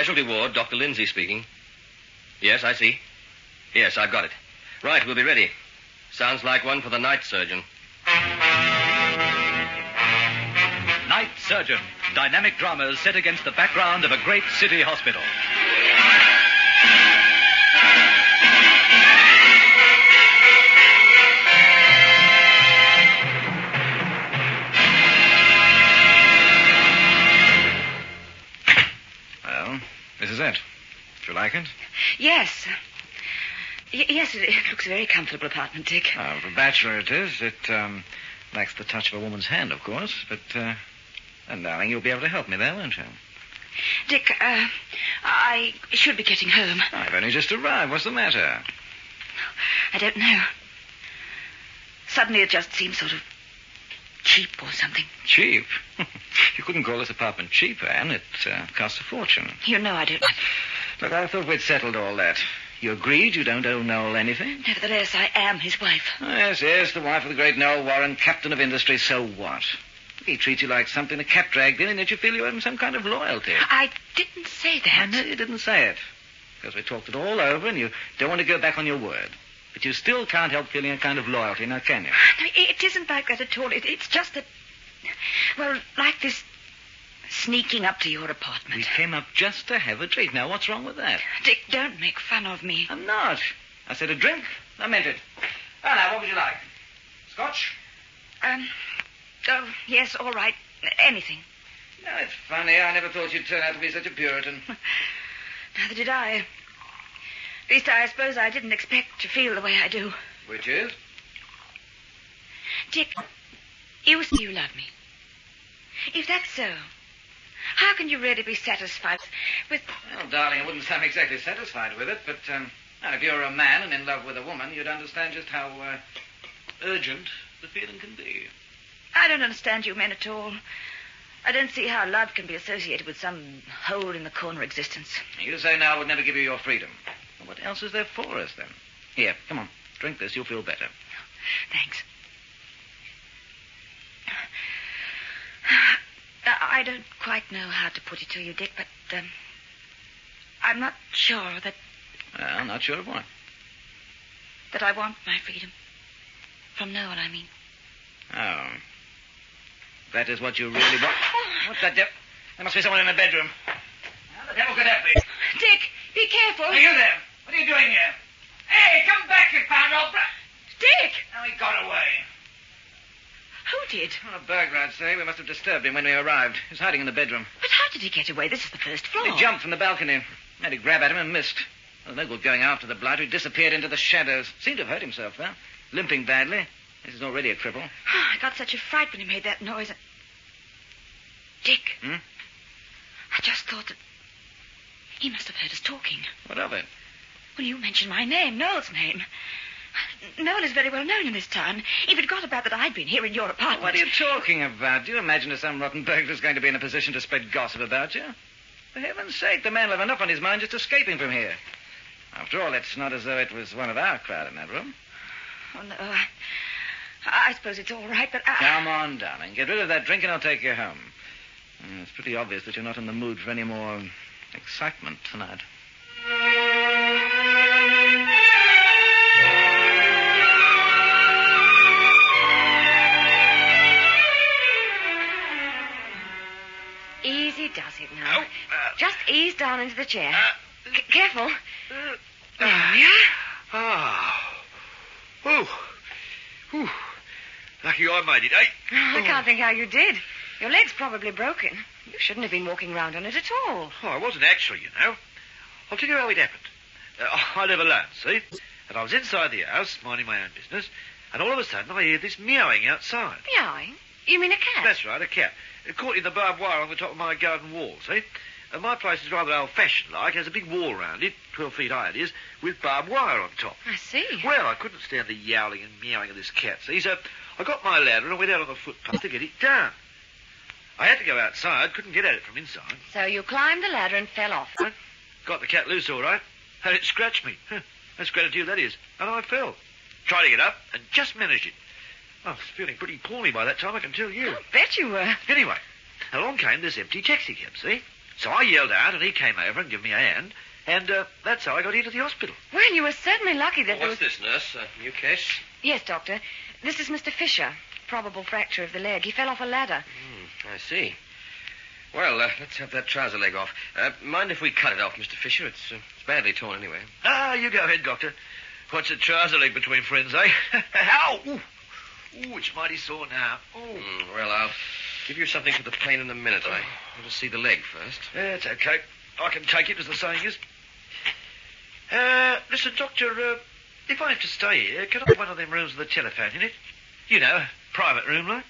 Casualty ward, Dr. Lindsay speaking. Yes, I see. Yes, I've got it. Right, we'll be ready. Sounds like one for the night surgeon. Night Surgeon. Dynamic dramas set against the background of a great city hospital. Well, this is it. Do you like it? Yes. Yes, it looks a very comfortable apartment, Dick. Oh, for a bachelor it is. It lacks the touch of a woman's hand, of course. But, and darling, you'll be able to help me there, won't you? Dick, I should be getting home. I've only just arrived. What's the matter? I don't know. Suddenly it just seems sort of cheap or something. Cheap? You couldn't call this apartment cheap, Anne. It costs a fortune. You know I don't. Look, I thought we'd settled all that. You agreed you don't owe Noel anything? Nevertheless, I am his wife. Oh, yes, the wife of the great Noel Warren, captain of industry. So what? He treats you like something a cat dragged in, and yet you feel you owe him some kind of loyalty. I didn't say that. I know you didn't say it. Because we talked it all over, and you don't want to go back on your word. But you still can't help feeling a kind of loyalty, now can you? No, it isn't like that at all. It's just that, well, like this sneaking up to your apartment. We came up just to have a drink. Now, what's wrong with that? Dick, don't make fun of me. I'm not. I said a drink. I meant it. Well, now, what would you like? Scotch? Oh, yes, all right. Anything. No, it's funny. I never thought you'd turn out to be such a Puritan. Neither did I. At least I suppose I didn't expect to feel the way I do. Which is? Dick, you say you love me. If that's so, how can you really be satisfied with... Well, darling, I wouldn't say I'm exactly satisfied with it, but if you're a man and in love with a woman, you'd understand just how urgent the feeling can be. I don't understand you men at all. I don't see how love can be associated with some hole-in-the-corner existence. You say now I would never give you your freedom. Well, what else is there for us, then? Here, come on. Drink this. You'll feel better. Thanks. I don't quite know how to put it to you, Dick, but I'm not sure that... Well, not sure of what? That I want my freedom. From Noel, I mean. Oh. That is what you really want? What the devil? There must be someone in the bedroom. How the devil could that be? Dick, be careful. Are you there? What are you doing here? Hey, come back, you found old Dick! Now he got away. Who did? Well, a burglar, I'd say. We must have disturbed him when we arrived. He was hiding in the bedroom. But how did he get away? This is the first floor. He jumped from the balcony. I had a grab at him and missed. Well, no good going after the blighter. He disappeared into the shadows. Seemed to have hurt himself, though. Limping badly. This is already a cripple. I got such a fright when he made that noise. Dick. I just thought that he must have heard us talking. What of it? Well, you mentioned my name, Noel's name. Noel is very well known in this town. He forgot about that I'd been here in your apartment. What are you talking about? Do you imagine that some rotten burglar's going to be in a position to spread gossip about you? For heaven's sake, the man will have enough on his mind just escaping from here. After all, it's not as though it was one of our crowd in that room. Oh, no, I suppose it's all right, but Come on, darling. Get rid of that drink and I'll take you home. It's pretty obvious that you're not in the mood for any more excitement tonight. Easy does it now. Just ease down into the chair. Careful. There we are. Ooh. Lucky I made it, eh? I can't think how you did. Your leg's probably broken. You shouldn't have been walking around on it at all. Oh, I wasn't actually, you know. I'll tell you how it happened. I live alone, see? And I was inside the house, minding my own business, and all of a sudden I hear this meowing outside. Meowing? You mean a cat? That's right, a cat. Caught in the barbed wire on the top of my garden wall, see? And my place is rather old-fashioned-like, has a big wall round it, 12 feet high it is, with barbed wire on top. I see. Well, I couldn't stand the yowling and meowing of this cat, see? So I got my ladder and I went out on the footpath to get it down. I had to go outside, couldn't get at it from inside. So you climbed the ladder and fell off. Got the cat loose all right, and it scratched me. That's gratitude, that is. And I fell. Tried to get up and just managed it. I was feeling pretty poorly by that time, I can tell you. I'll bet you were. Anyway, along came this empty taxi cab, see? So I yelled out, and he came over and gave me a hand, and that's how I got into the hospital. Well, you were certainly lucky that What's this, nurse? A new case? Yes, Doctor. This is Mr. Fisher. Probable fracture of the leg. He fell off a ladder. I see. Well, let's have that trouser leg off. Mind if we cut it off, Mr. Fisher? It's badly torn anyway. Ah, you go ahead, Doctor. What's a trouser leg between friends, eh? Ow! Ooh, it's mighty sore now. Well, I'll give you something for the pain in a minute. I want to see the leg first. It's okay. I can take it, as the saying is. Listen, Doctor, if I have to stay here, can I have one of them rooms with a telephone in it? You know, a private room, like?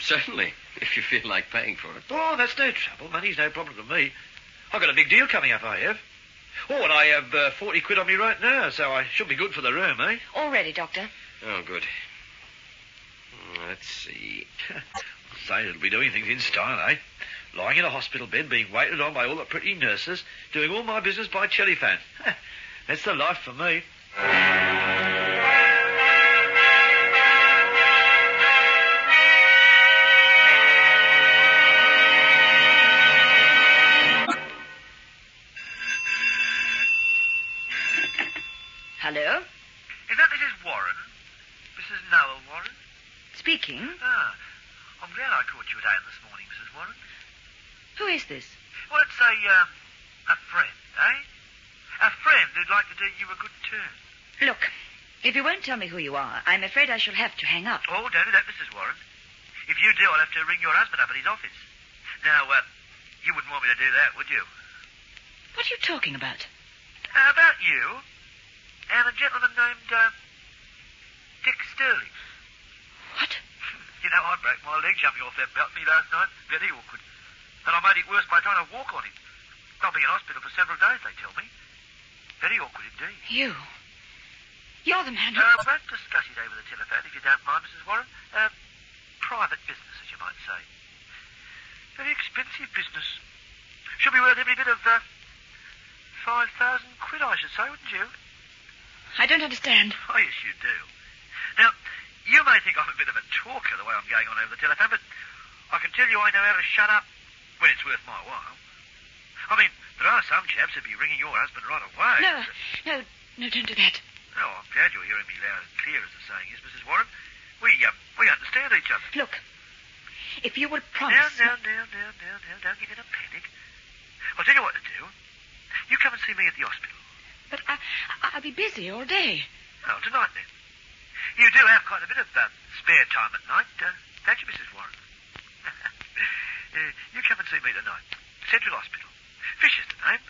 Certainly, if you feel like paying for it. Oh, that's no trouble. Money's no problem to me. I've got a big deal coming up, I have. Oh, and I have 40 quid on me right now, so I should be good for the room, eh? All ready, Doctor. Oh, good. Let's see. Say, it'll be doing things in style, eh? Lying in a hospital bed, being waited on by all the pretty nurses, doing all my business by telephone. That's the life for me. Hello? Is that Mrs. Warren? Mrs. Noel Warren? Speaking. Ah, I'm glad I caught you at home this morning, Mrs. Warren. Who is this? Well, it's a friend, eh? A friend who'd like to do you a good turn. Look, if you won't tell me who you are, I'm afraid I shall have to hang up. Oh, don't do that, Mrs. Warren. If you do, I'll have to ring your husband up at his office. Now, you wouldn't want me to do that, would you? What are you talking about? About you and a gentleman named, Dick Sterling. What? You know, I broke my leg jumping off that balcony last night. Very awkward. And I made it worse by trying to walk on it. I'll be in hospital for several days, they tell me. Very awkward indeed. You're the man who... I won't discuss it over the telephone, if you don't mind, Mrs. Warren. Private business, as you might say. Very expensive business. Should be worth every bit of, 5,000 quid, I should say, wouldn't you? I don't understand. Oh, yes, you do. Now, you may think I'm a bit of a talker the way I'm going on over the telephone, but I can tell you I know how to shut up when it's worth my while. I mean, there are some chaps who'd be ringing your husband right away. No, don't do that. Oh, I'm glad you're hearing me loud and clear, as the saying is, Mrs. Warren. We understand each other. Look, if you would promise... Now, don't get in a panic. I'll tell you what to do. You come and see me at the hospital. But I'll be busy all day. Oh, tonight, then. You do have quite a bit of spare time at night, don't you, Mrs. Warren? You come and see me tonight. Central Hospital. Fisher's the name.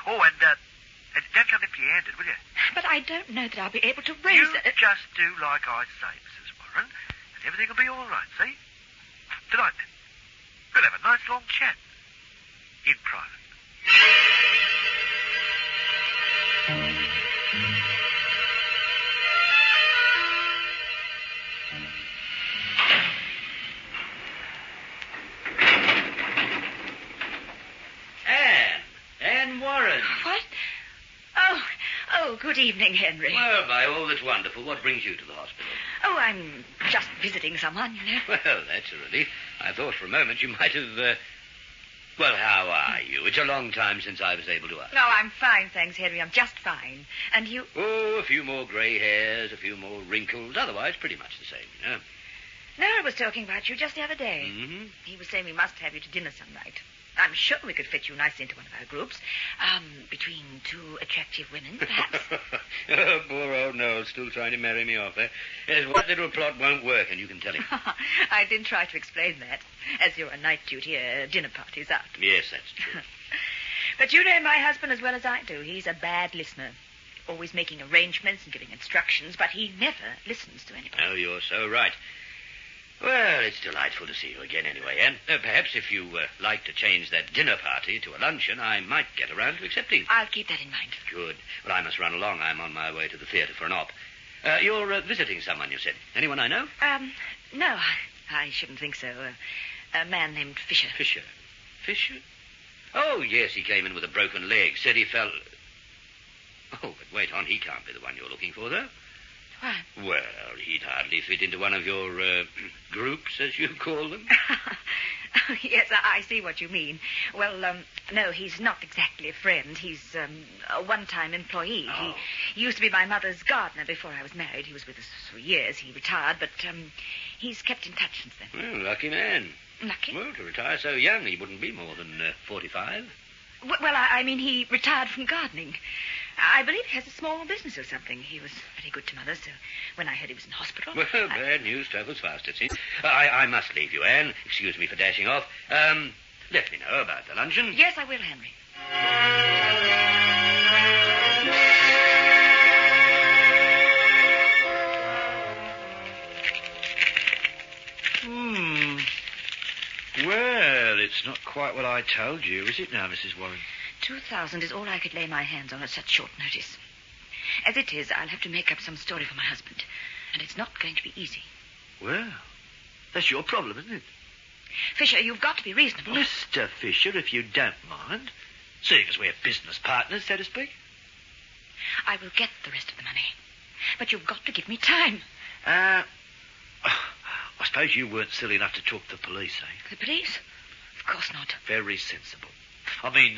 Oh, and don't come empty-handed, will you? But I don't know that I'll be able to raise You it. just do like I say, Mrs. Warren, and everything will be all right, see? Tonight, then. We'll have a nice long chat. In private. Anne Warren. What? Oh, good evening, Henry. Well, by all that's wonderful, what brings you to the hospital? Oh, I'm just visiting someone, you know. Well, that's a relief. I thought for a moment you might have, Well, how are you? It's a long time since I was able to ask. No, I'm fine, thanks, Henry. I'm just fine. And you? Oh, a few more grey hairs, a few more wrinkles. Otherwise, pretty much the same, you know. Noel was talking about you just the other day. Mm-hmm. He was saying we must have you to dinner some night. I'm sure we could fit you nicely into one of our groups. Between two attractive women, perhaps. Oh, poor old Noel, still trying to marry me off, eh? Yes, what little plot won't work, and you can tell him. I did try to explain that. As you're on night duty, dinner party's out. Yes, that's true. But you know my husband as well as I do. He's a bad listener. Always making arrangements and giving instructions, but he never listens to anybody. Oh, you're so right. Well, it's delightful to see you again anyway, Anne. Perhaps if you like to change that dinner party to a luncheon, I might get around to accepting. I'll keep that in mind. Good. Well, I must run along. I'm on my way to the theatre for an op. You're visiting someone, you said. Anyone I know? No, I shouldn't think so. A man named Fisher. Fisher? Fisher? Oh, yes, he came in with a broken leg. Said he fell... Oh, but wait on. He can't be the one you're looking for, though. Why? Well, he'd hardly fit into one of your groups, as you call them. Oh, Yes, I see what you mean. Well, no, he's not exactly a friend. He's a one-time employee. Oh. He used to be my mother's gardener before I was married. He was with us for years. He retired, but he's kept in touch since then. Well, lucky man. Lucky? Well, to retire so young, he wouldn't be more than 45. Well, I mean, he retired from gardening. I believe he has a small business or something. He was very good to Mother, so when I heard he was in hospital... Well, bad news travels fast, it seems. I must leave you, Anne. Excuse me for dashing off. Let me know about the luncheon. Yes, I will, Henry. Well, it's not quite what I told you, is it now, Mrs. Warren? 2,000 is all I could lay my hands on at such short notice. As it is, I'll have to make up some story for my husband, and it's not going to be easy. Well, that's your problem, isn't it? Fisher, you've got to be reasonable. Mr. Fisher, if you don't mind, seeing as we're business partners, so to speak. I will get the rest of the money, but you've got to give me time. I suppose you weren't silly enough to talk to the police, eh? The police? Of course not. Very sensible. I mean,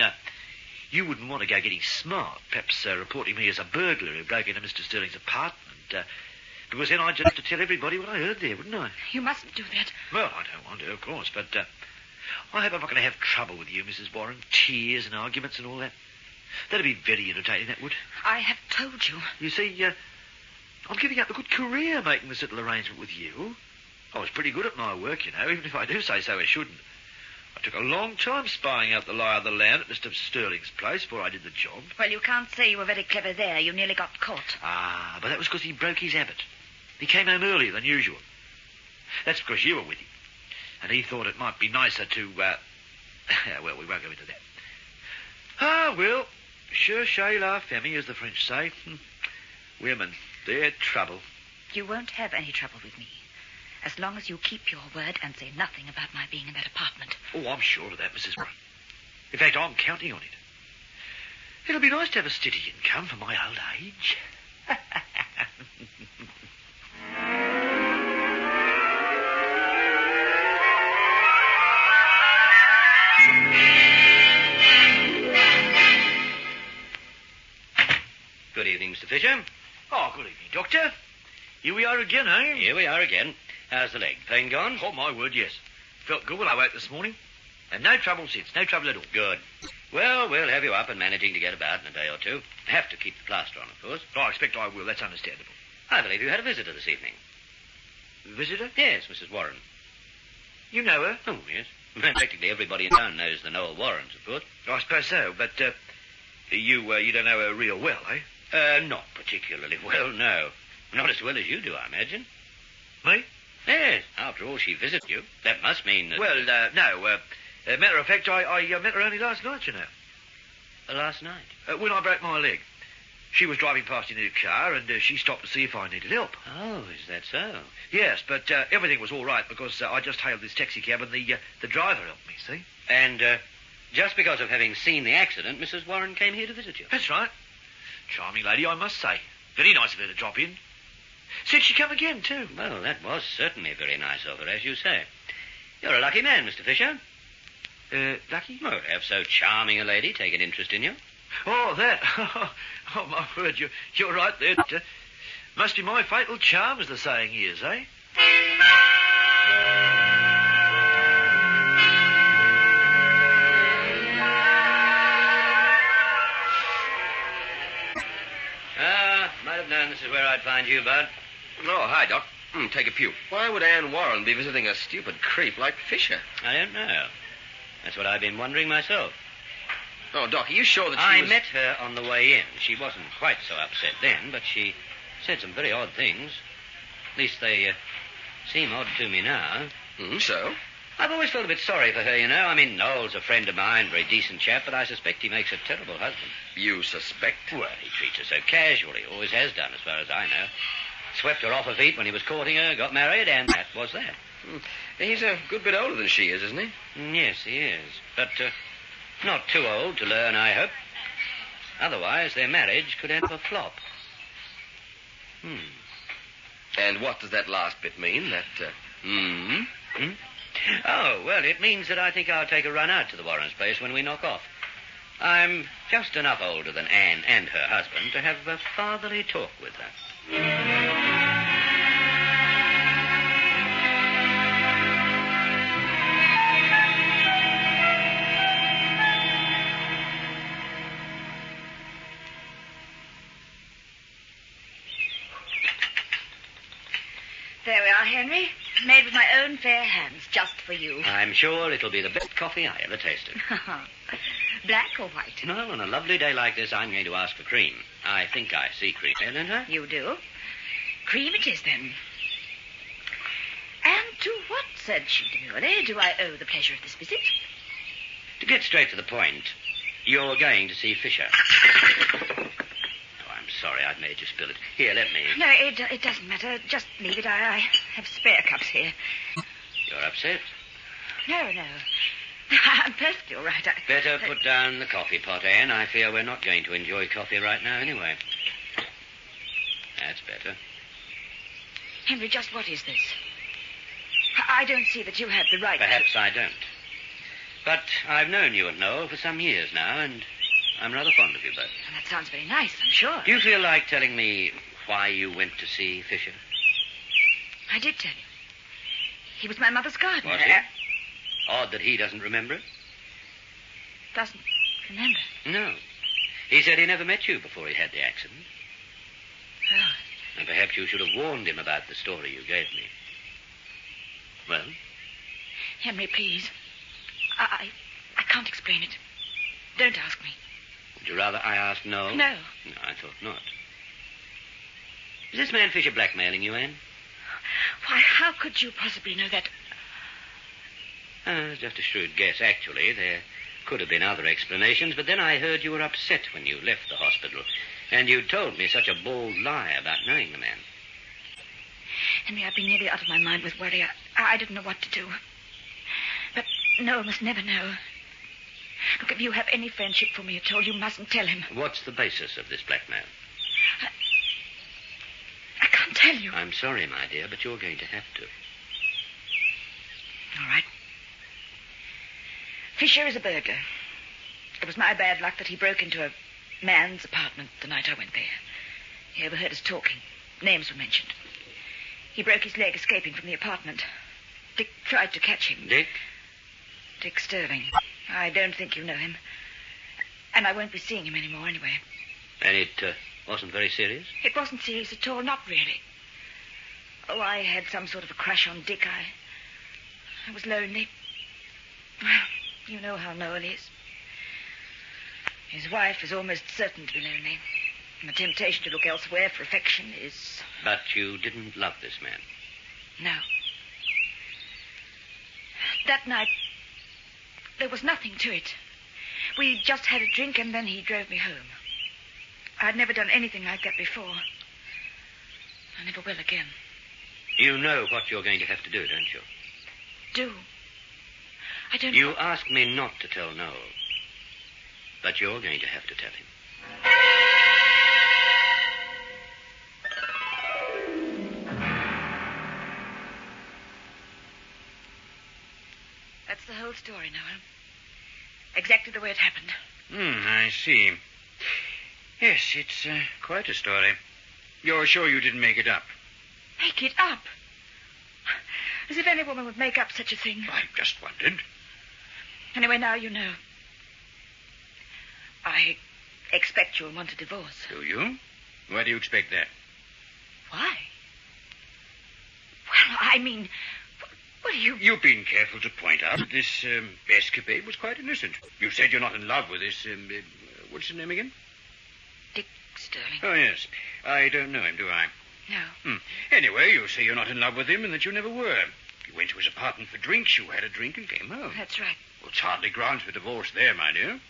you wouldn't want to go getting smart, perhaps reporting me as a burglar who broke into Mr. Sterling's apartment, because then I'd just have to tell everybody what I heard there, wouldn't I? You mustn't do that. Well, I don't want to, of course, but I hope I'm not going to have trouble with you, Mrs. Warren. Tears and arguments and all that. That'd be very irritating, that would. I have told you. You see, I'm giving up a good career making this little arrangement with you. I was pretty good at my work, you know, even if I do say so I shouldn't. I took a long time spying out the lie of the land at Mr. Sterling's place before I did the job. Well, you can't say you were very clever there. You nearly got caught. Ah, but that was because he broke his habit. He came home earlier than usual. That's because you were with him. And he thought it might be nicer to, well, we won't go into that. Ah, well, cherchez la famille, as the French say. Women, they're trouble. You won't have any trouble with me, as long as you keep your word and say nothing about my being in that apartment. Oh, I'm sure of that, Mrs. Warren. In fact, I'm counting on it. It'll be nice to have a steady income for my old age. Good evening, Mr. Fisher. Oh, good evening, Doctor. Here we are again, eh? Here we are again. How's the leg? Pain gone? Oh, my word, yes. Felt good when I woke this morning. And no trouble since. No trouble at all. Good. Well, we'll have you up and managing to get about in a day or two. Have to keep the plaster on, of course. Oh, I expect I will. That's understandable. I believe you had a visitor this evening. Visitor? Yes, Mrs. Warren. You know her? Oh, yes. Practically everybody in town knows the Noel Warrens, of course. I suppose so, but you don't know her real well, eh? Not particularly well, no. Not as well as you do, I imagine. Me? Yes. After all, she visits you. That must mean that... Well, no. Matter of fact, I met her only last night, you know. Last night? When I broke my leg. She was driving past in her car, and she stopped to see if I needed help. Oh, is that so? Yes, but everything was all right because I just hailed this taxi cab and the driver helped me, see? And just because of having seen the accident, Mrs. Warren came here to visit you? That's right. Charming lady, I must say. Very nice of her to drop in. Said she'd come again, too. Well, that was certainly very nice of her, as you say. You're a lucky man, Mr. Fisher. Lucky? Well, to have so charming a lady take an interest in you. Oh, that. Oh, my word, you're right there. Must be my fatal charm, as the saying is, eh? Might have known this is where I'd find you, Bud. Oh, hi, Doc. Take a pew. Why would Anne Warren be visiting a stupid creep like Fisher? I don't know. That's what I've been wondering myself. Oh, Doc, are you sure that she I was... met her on the way in. She wasn't quite so upset then, but she said some very odd things. At least they seem odd to me now. So? I've always felt a bit sorry for her, you know. I mean, Noel's a friend of mine, very decent chap, but I suspect he makes a terrible husband. You suspect? Well, he treats her so casually, always has done, as far as I know. Swept her off her feet when he was courting her, got married, and that was that. He's a good bit older than she is, isn't he? Yes, he is. But not too old to learn, I hope. Otherwise, their marriage could end up a flop. And what does that last bit mean? That, Oh, well, it means that I think I'll take a run out to the Warrens' place when we knock off. I'm just enough older than Anne and her husband to have a fatherly talk with her. There we are, Henry. Made with my own fair hands, just for you. I'm sure it'll be the best coffee I ever tasted. Black or white? No, on a lovely day like this, I'm going to ask for cream. I think I see cream, don't I? You do? Cream it is, then. And to what, said she demurely, do I owe the pleasure of this visit? To get straight to the point, you're going to see Fisher. I'm sorry I've made you spill it. Here, let me. No, it doesn't matter. Just leave it. I have spare cups here. You're upset? No. I'm perfectly all right. Better put down the coffee pot, Anne. I fear we're not going to enjoy coffee right now anyway. That's better. Henry, just what is this? I don't see that you have the right Perhaps I don't. But I've known you and Noel for some years now, and I'm rather fond of you both. Well, that sounds very nice, I'm sure. Do you feel like telling me why you went to see Fisher? I did tell you. He was my mother's gardener. Was he? Odd that he doesn't remember it. Doesn't remember? No. He said he never met you before he had the accident. Oh. And perhaps you should have warned him about the story you gave me. Well? Henry, please. I can't explain it. Don't ask me. Would you rather I asked Noel? No. No, I thought not. Is this man Fisher blackmailing you, Anne? Why, how could you possibly know that? Just a shrewd guess, actually. There could have been other explanations, but then I heard you were upset when you left the hospital, and you told me such a bald lie about knowing the man. Henry, I've been nearly out of my mind with worry. I didn't know what to do. But Noel must never know. Look, if you have any friendship for me at all, you mustn't tell him. What's the basis of this blackmail? I can't tell you. I'm sorry, my dear, but you're going to have to. All right. Fisher is a burglar. It was my bad luck that he broke into a man's apartment the night I went there. He overheard us talking. Names were mentioned. He broke his leg escaping from the apartment. Dick tried to catch him. Dick? Dick Sterling. I don't think you know him. And I won't be seeing him anymore anyway. And it wasn't very serious? It wasn't serious at all, not really. Oh, I had some sort of a crush on Dick. I was lonely. Well, you know how Noel is. His wife is almost certain to be lonely. And the temptation to look elsewhere for affection is... But you didn't love this man? No. That night, there was nothing to it. We just had a drink and then he drove me home. I'd never done anything like that before. I never will again. You know what you're going to have to do, don't you? Do? I don't... You asked me not to tell Noel. But you're going to have to tell him. That's the whole story, Noel. Exactly the way it happened. I see. Yes, it's quite a story. You're sure you didn't make it up? Make it up? As if any woman would make up such a thing. I just wondered. Anyway, now you know. I expect you'll want a divorce. Do you? Why do you expect that? Why? Well, I mean, what are you... You've been careful to point out that this escapade was quite innocent. You said you're not in love with this... what's his name again? Dick Sterling. Oh, yes. I don't know him, do I? No. Anyway, you say you're not in love with him and that you never were. You went to his apartment for drinks, you had a drink and came home. That's right. Well, it's hardly grounds for divorce there, my dear.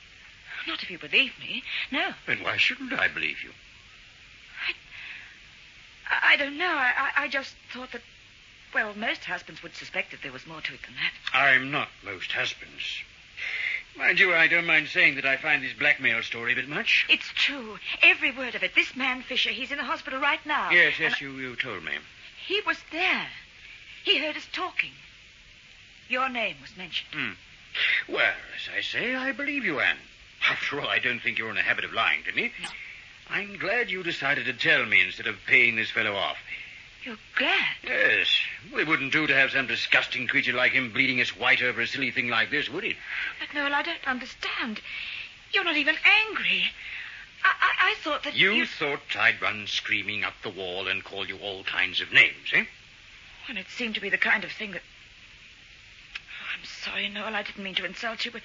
Not if you believe me. No. Then why shouldn't I believe you? I don't know. I just thought that, well, most husbands would suspect that there was more to it than that. I'm not most husbands. Mind you, I don't mind saying that I find this blackmail story a bit much. It's true. Every word of it. This man, Fisher, he's in the hospital right now. Yes, you told me. He was there. He heard us talking. Your name was mentioned. Well, as I say, I believe you, Anne. After all, I don't think you're in the habit of lying to me. I'm glad you decided to tell me instead of paying this fellow off. You're glad? Yes. Well, it wouldn't do to have some disgusting creature like him bleeding us white over a silly thing like this, would it? But, Noel, I don't understand. You're not even angry. I thought that You thought I'd run screaming up the wall and call you all kinds of names, eh? Well, it seemed to be the kind of thing that... Oh, I'm sorry, Noel, I didn't mean to insult you, but...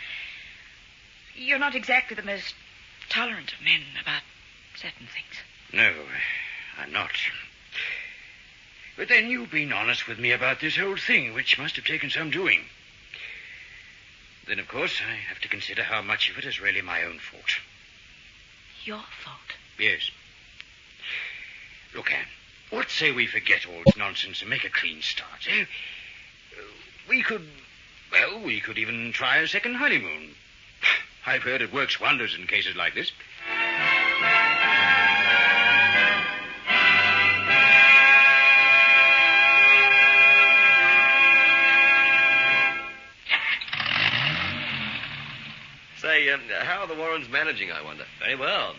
You're not exactly the most tolerant of men about certain things. No, I'm not. But then you've been honest with me about this whole thing, which must have taken some doing. Then, of course, I have to consider how much of it is really my own fault. Your fault? Yes. Look, Anne, what say we forget all this nonsense and make a clean start, eh? We could even try a second honeymoon. I've heard it works wonders in cases like this. Say, how are the Warrens managing, I wonder? Very well.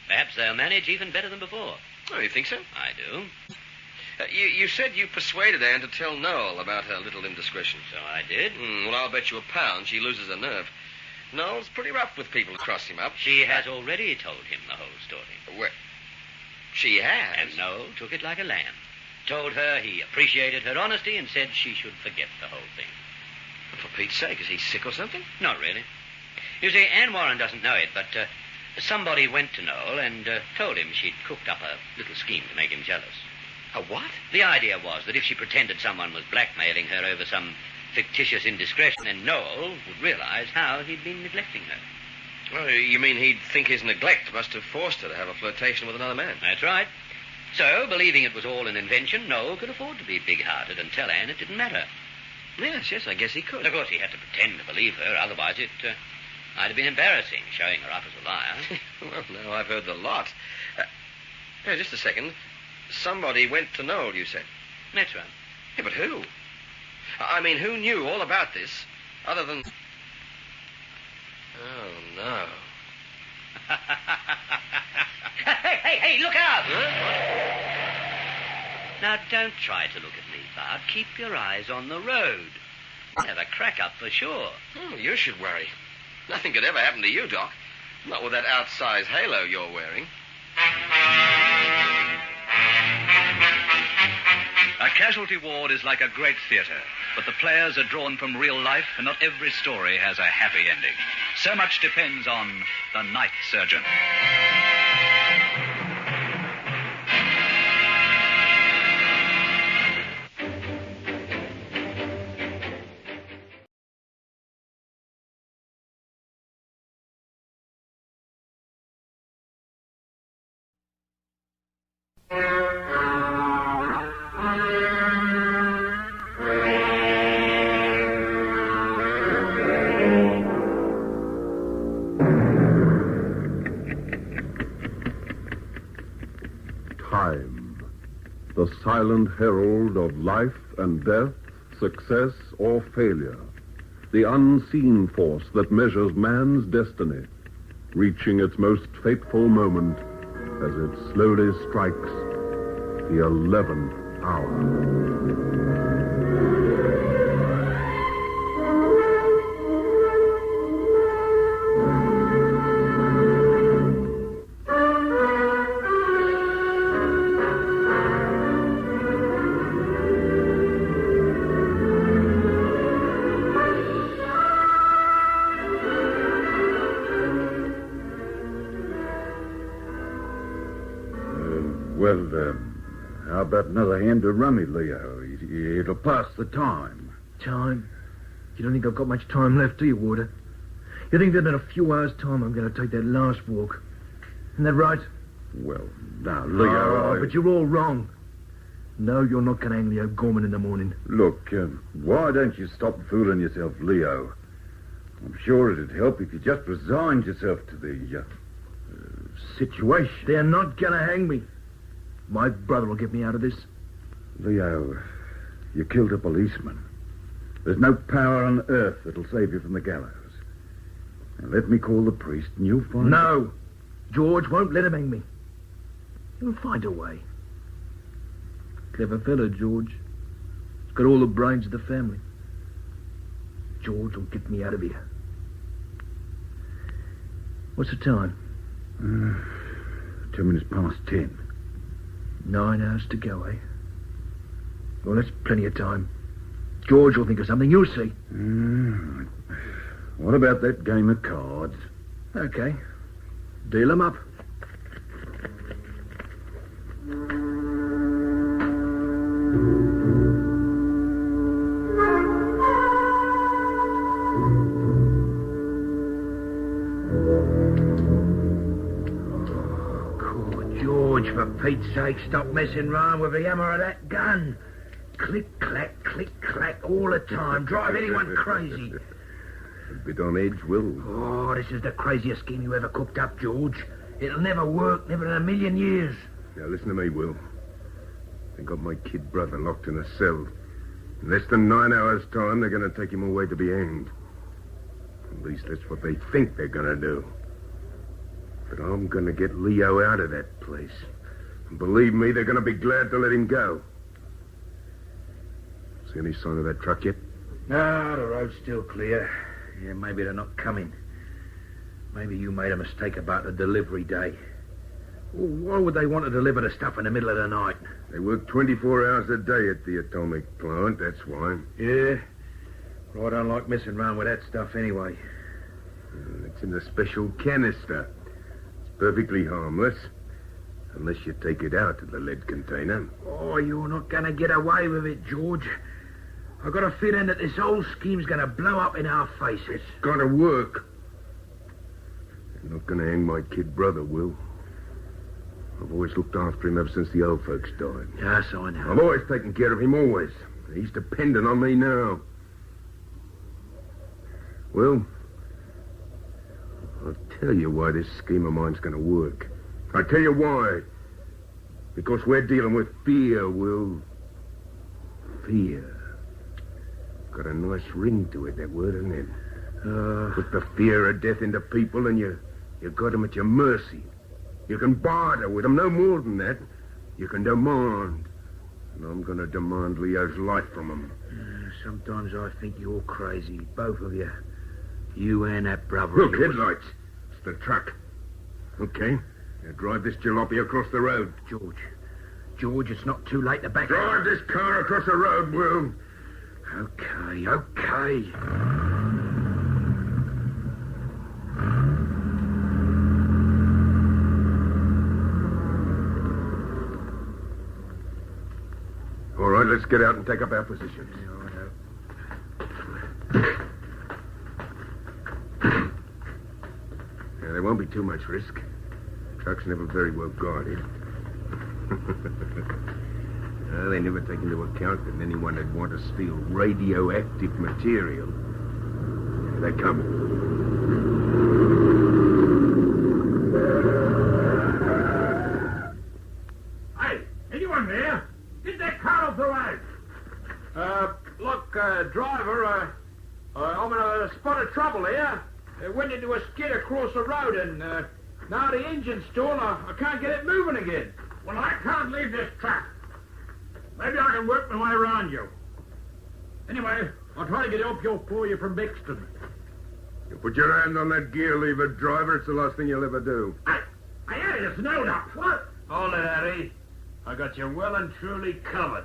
Perhaps they'll manage even better than before. Oh, you think so? I do. You said you persuaded Anne to tell Noel about her little indiscretion. So I did. Well, I'll bet you £1 she loses her nerve. Noel's pretty rough with people who cross him up. She has already told him the whole story. Well, she has? And Noel took it like a lamb. Told her he appreciated her honesty and said she should forget the whole thing. For Pete's sake, is he sick or something? Not really. You see, Anne Warren doesn't know it, but somebody went to Noel and told him she'd cooked up a little scheme to make him jealous. A what? The idea was that if she pretended someone was blackmailing her over some fictitious indiscretion, then Noel would realize how he'd been neglecting her. Well, you mean he'd think his neglect must have forced her to have a flirtation with another man? That's right. So, believing it was all an invention, Noel could afford to be big-hearted and tell Anne it didn't matter. Yes, I guess he could. But of course, he had to pretend to believe her, otherwise it might have been embarrassing, showing her up as a liar. Well, now I've heard the lot. Just a second. Somebody went to Noel, you said? That's right. Yeah, but who? I mean, who knew all about this, other than... Oh, no. Hey, look out! Huh? Now, don't try to look at me, Bart. Keep your eyes on the road. You'll have a crack up for sure. Oh, you should worry. Nothing could ever happen to you, Doc. Not with that outsized halo you're wearing. A casualty ward is like a great theater, but the players are drawn from real life, and not every story has a happy ending. So much depends on the night surgeon. Time, the silent herald of life and death, success or failure, the unseen force that measures man's destiny, reaching its most fateful moment as it slowly strikes the 11th hour. How about another hand of rummy, Leo? It'll pass the time. Time? You don't think I've got much time left, do you, Warder? You think that in a few hours' time I'm going to take that last walk? Isn't that right? Well, now, Leo... But you're all wrong. No, you're not going to hang Leo Gorman in the morning. Look, why don't you stop fooling yourself, Leo? I'm sure it'd help if you just resigned yourself to the situation. They're not going to hang me. My brother will get me out of this. Leo, you killed a policeman. There's no power on earth that'll save you from the gallows. Now let me call the priest and you'll find... No. George won't let him hang me. He'll find a way. Clever fellow, George. He's got all the brains of the family. George will get me out of here. What's the time? 2 minutes past 10. 9 hours to go, eh? Well, that's plenty of time. George will think of something, you'll see. What about that game of cards? Okay. Deal 'em up. For Pete's sake, stop messing round with the hammer of that gun. Click, clack, all the time. Drive anyone crazy. A bit on edge, Will. Oh, this is the craziest scheme you ever cooked up, George. It'll never work, never in a million years. Now, listen to me, Will. They got my kid brother locked in a cell. In less than 9 hours' time, they're going to take him away to be hanged. At least that's what they think they're going to do. But I'm going to get Leo out of that place. And believe me, they're going to be glad to let him go. See any sign of that truck yet? No, the road's still clear. Yeah, maybe they're not coming. Maybe you made a mistake about the delivery day. Well, why would they want to deliver the stuff in the middle of the night? They work 24 hours a day at the atomic plant, that's why. Yeah? Well, I don't like messing around with that stuff anyway. It's in a special canister. It's perfectly harmless. Unless you take it out of the lead container. Oh, you're not going to get away with it, George. I've got a feeling that this whole scheme's going to blow up in our faces. It's got to work. You're not going to hang my kid brother, Will. I've always looked after him ever since the old folks died. Yes, I know. I've always taken care of him, always. He's dependent on me now. Will, I'll tell you why this scheme of mine's going to work. I'll tell you why. Because we're dealing with fear, Will. Fear. Got a nice ring to it, that word, hasn't it? Put the fear of death into people and you got them at your mercy. You can barter with them, no more than that. You can demand. And I'm going to demand Leo's life from them. Sometimes I think you're crazy, both of you. You and that brother. Look, headlights. It's the truck. Okay. Now drive this jalopy across the road. George, it's not too late to back Drive this car across the road, Will. Okay. All right, let's get out and take up our positions. Yeah, there won't be too much risk. The truck's never very well guarded. Well, they never take into account that anyone would want to steal radioactive material. Here they come. Hey, anyone there? Get that car off the road. Look, driver, I'm in a spot of trouble here. Went into a skid across the road and now the engine's stalled. I can't get it moving again. Well, I can't leave this truck. Maybe I can work my way around you. Anyway, I'll try to get help for you from Bixton. You put your hand on that gear lever, driver. It's the last thing you'll ever do. I had it snowed up. What? Hold it, Harry. I got you well and truly covered.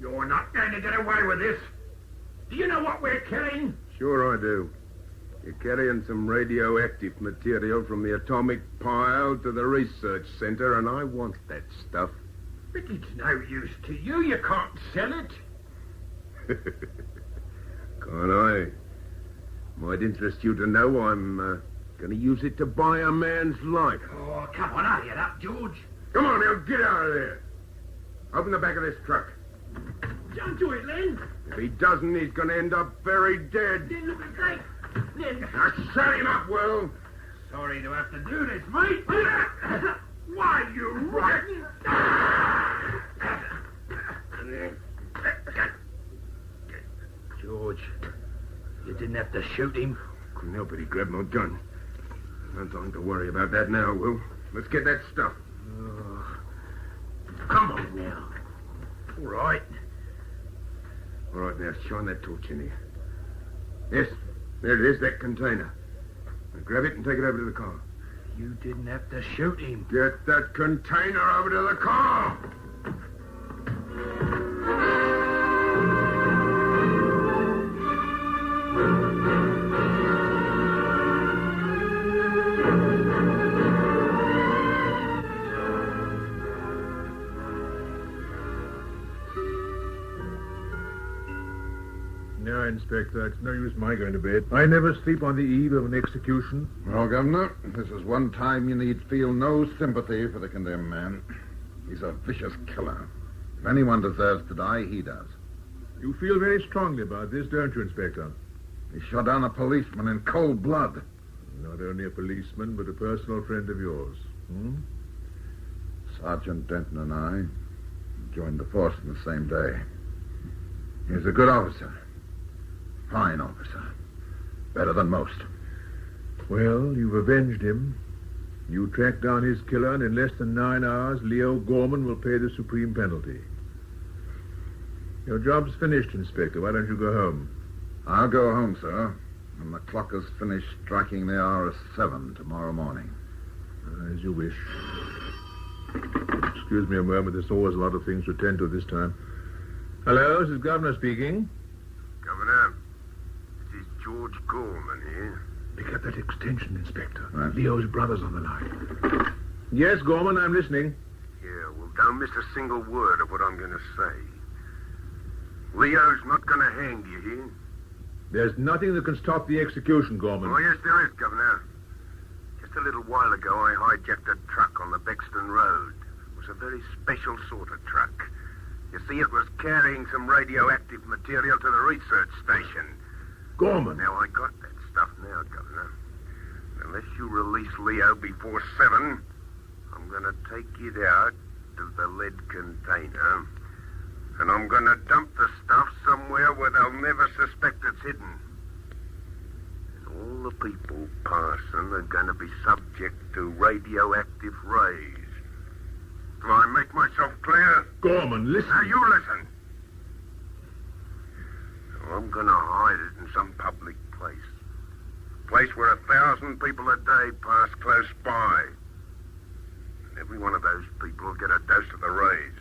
You're not going to get away with this. Do you know what we're carrying? Sure I do. You're carrying some radioactive material from the atomic pile to the research center, and I want that stuff. But it's no use to you. You can't sell it. Can't I? Might interest you to know I'm going to use it to buy a man's life. Oh, come on, hurry it up, George. Come on, now, get out of there. Open the back of this truck. Don't do it, Len. If he doesn't, he's going to end up very dead. Then look at that. Len. Now, shut him up, Will. Sorry to have to do this, mate. Why, you rotten... George, didn't have to shoot him. Couldn't help it. He grabbed my gun. No time to worry about that now, Will. Let's get that stuff. Come on now. All right. All right, now, shine that torch in here. Yes, there it is, that container. Now grab it and take it over to the car. You didn't have to shoot him. Get that container over to the car! No, Inspector, it's no use my going to bed. I never sleep on the eve of an execution. Well, Governor, this is one time you need feel no sympathy for the condemned man. He's a vicious killer. If anyone deserves to die, he does. You feel very strongly about this, don't you, Inspector? He shot down a policeman in cold blood. Not only a policeman, but a personal friend of yours. Sergeant Denton and I joined the force on the same day. He's a good officer. Fine officer. Better than most. Well, you've avenged him. You tracked down his killer, and in less than 9 hours, Leo Gorman will pay the supreme penalty. Your job's finished, Inspector. Why don't you go home? I'll go home, sir, when the clock is finished striking the hour of 7 tomorrow morning. As you wish. Excuse me a moment. There's always a lot of things to attend to this time. Hello, this is Governor speaking. Governor, this is George Gorman here. Pick up that extension, Inspector. Right. Leo's brother's on the line. Yes, Gorman, I'm listening. Yeah, well, don't miss a single word of what I'm going to say. Leo's not going to hang you here. There's nothing that can stop the execution, Gorman. Oh, yes, there is, Governor. Just a little while ago, I hijacked a truck on the Bexton Road. It was a very special sort of truck. You see, it was carrying some radioactive material to the research station. Gorman. Now, I got that stuff now, Governor. Unless you release Leo before 7, I'm going to take it out of the lead container, and I'm going to dump the stuff somewhere where they'll never suspect it's hidden. And all the people passing are going to be subject to radioactive rays. Do I make myself clear? Gorman, listen. Now, you listen. So I'm going to hide it in some public place. A place where 1,000 people a day pass close by. And every one of those people will get a dose of the rays.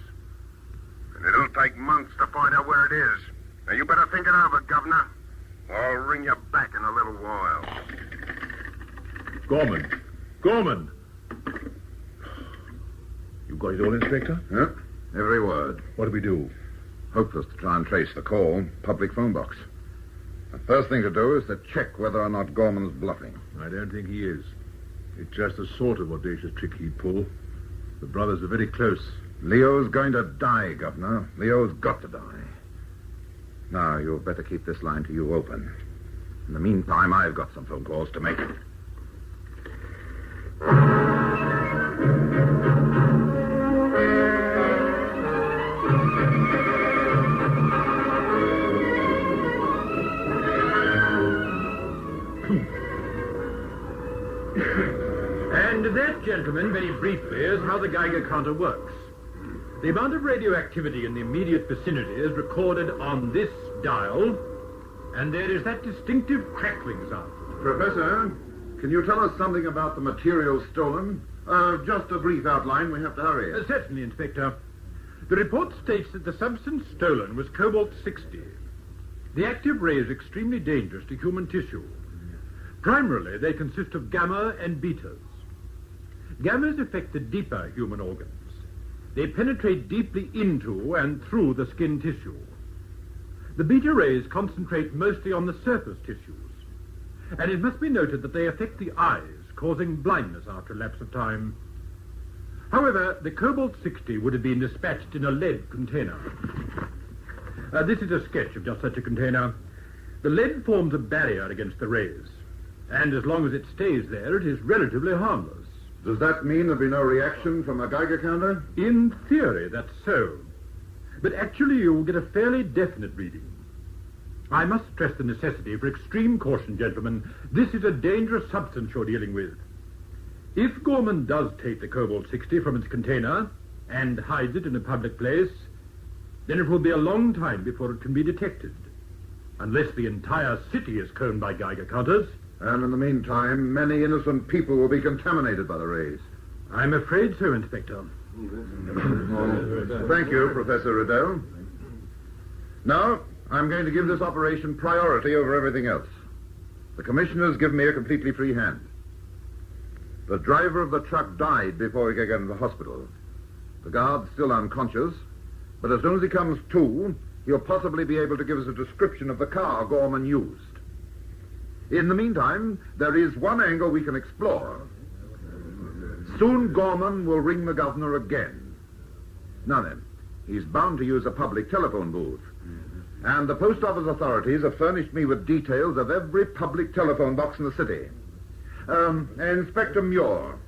And it'll take months to find out where it is. Now, you better think it over, Governor. I'll ring you back in a little while. Gorman. Gorman. You got it all, Inspector? Yep, every word. What do we do? Hopeless to try and trace the call. Public phone box. The first thing to do is to check whether or not Gorman's bluffing. I don't think he is. It's just the sort of audacious trick he'd pull. The brothers are very close. Leo's going to die, Governor. Leo's got to die. Now, you'll better keep this line to you open. In the meantime, I've got some phone calls to make. And that, gentlemen, very briefly, is how the Geiger counter works. The amount of radioactivity in the immediate vicinity is recorded on this dial, and there is that distinctive crackling sound. Professor, can you tell us something about the material stolen? Just a brief outline. We have to hurry. Certainly, Inspector. The report states that the substance stolen was cobalt-60. The active ray is extremely dangerous to human tissue. Primarily, they consist of gamma and betas. Gammas affect the deeper human organs. They penetrate deeply into and through the skin tissue. The beta rays concentrate mostly on the surface tissues. And it must be noted that they affect the eyes, causing blindness after a lapse of time. However, the cobalt-60 would have been dispatched in a lead container. This is a sketch of just such a container. The lead forms a barrier against the rays. And as long as it stays there, it is relatively harmless. Does that mean there'll be no reaction from a Geiger counter? In theory, that's so. But actually, you will get a fairly definite reading. I must stress the necessity for extreme caution, gentlemen. This is a dangerous substance you're dealing with. If Gorman does take the cobalt 60 from its container and hides it in a public place, then it will be a long time before it can be detected. Unless the entire city is combed by Geiger counters. And in the meantime, many innocent people will be contaminated by the rays. I'm afraid so, Inspector. Thank you, Professor Riddell. Now, I'm going to give this operation priority over everything else. The commissioner's given me a completely free hand. The driver of the truck died before he could get into the hospital. The guard's still unconscious, but as soon as he comes to, he'll possibly be able to give us a description of the car Gorman used. In the meantime, there is one angle we can explore. Soon Gorman will ring the governor again. Now then, he's bound to use a public telephone booth. And the post office authorities have furnished me with details of every public telephone box in the city. Inspector Muir,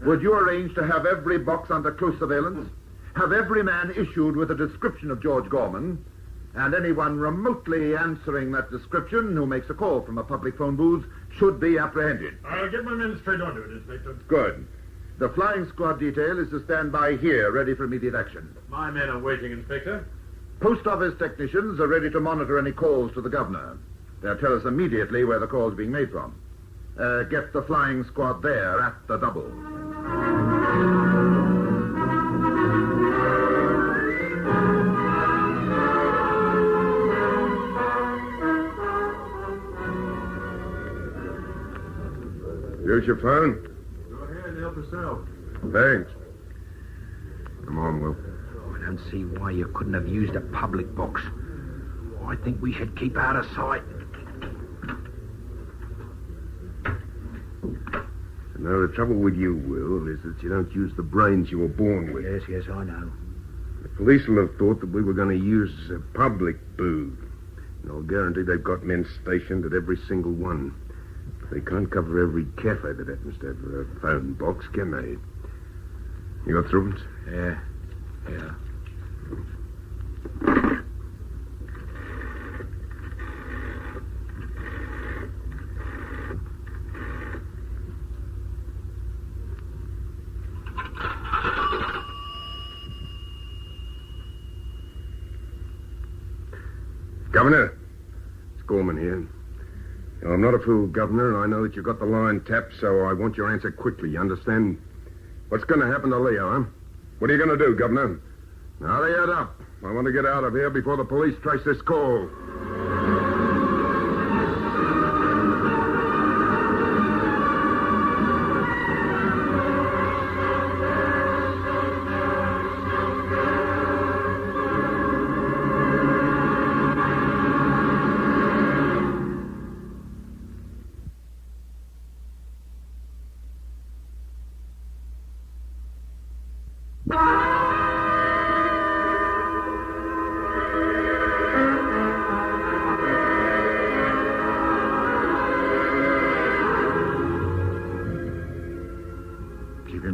would you arrange to have every box under close surveillance? Have every man issued with a description of George Gorman, and anyone remotely answering that description who makes a call from a public phone booth should be apprehended. I'll get my men straight onto it, Inspector. Good. The flying squad detail is to stand by here, ready for immediate action. My men are waiting, Inspector. Post office technicians are ready to monitor any calls to the governor. They'll tell us immediately where the call's being made from. Get the flying squad there at the double. Here's your phone. Go ahead and help yourself. Thanks. Come on, Will. I don't see why you couldn't have used a public box. I think we should keep out of sight. Now, the trouble with you, Will, is that you don't use the brains you were born with. Yes, I know. The police will have thought that we were going to use a public booth. And I'll guarantee they've got men stationed at every single one. They can't cover every cafe that happens to have a phone box, can they? You got through it? Yeah. Governor, it's Gorman here. Now, I'm not a fool, Governor, and I know that you've got the line tapped, so I want your answer quickly, you understand? What's going to happen to Leo, huh? What are you going to do, Governor? Now, they head up. I want to get out of here before the police trace this call.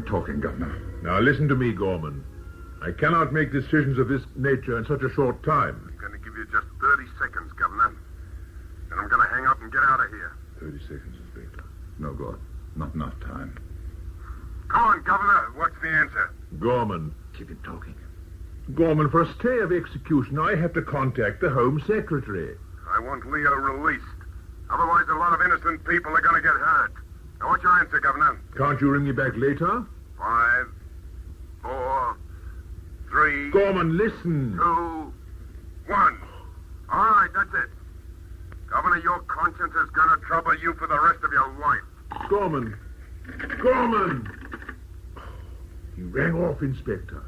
Talking, Governor. Now, listen to me, Gorman. I cannot make decisions of this nature in such a short time. I'm going to give you just 30 seconds, Governor. Then I'm going to hang up and get out of here. 30 seconds, Inspector. No good. Not enough time. Come on, Governor. What's the answer? Gorman. Keep him talking. Gorman, for a stay of execution, I have to contact the Home Secretary. I want Leo released. Otherwise, a lot of innocent people are going to get hurt. Now, what's your answer, Governor? Can't you ring me back later? 5, 4, 3... Gorman, listen. 2, 1. All right, that's it. Governor, your conscience is going to trouble you for the rest of your life. Gorman. Gorman! He rang off, Inspector.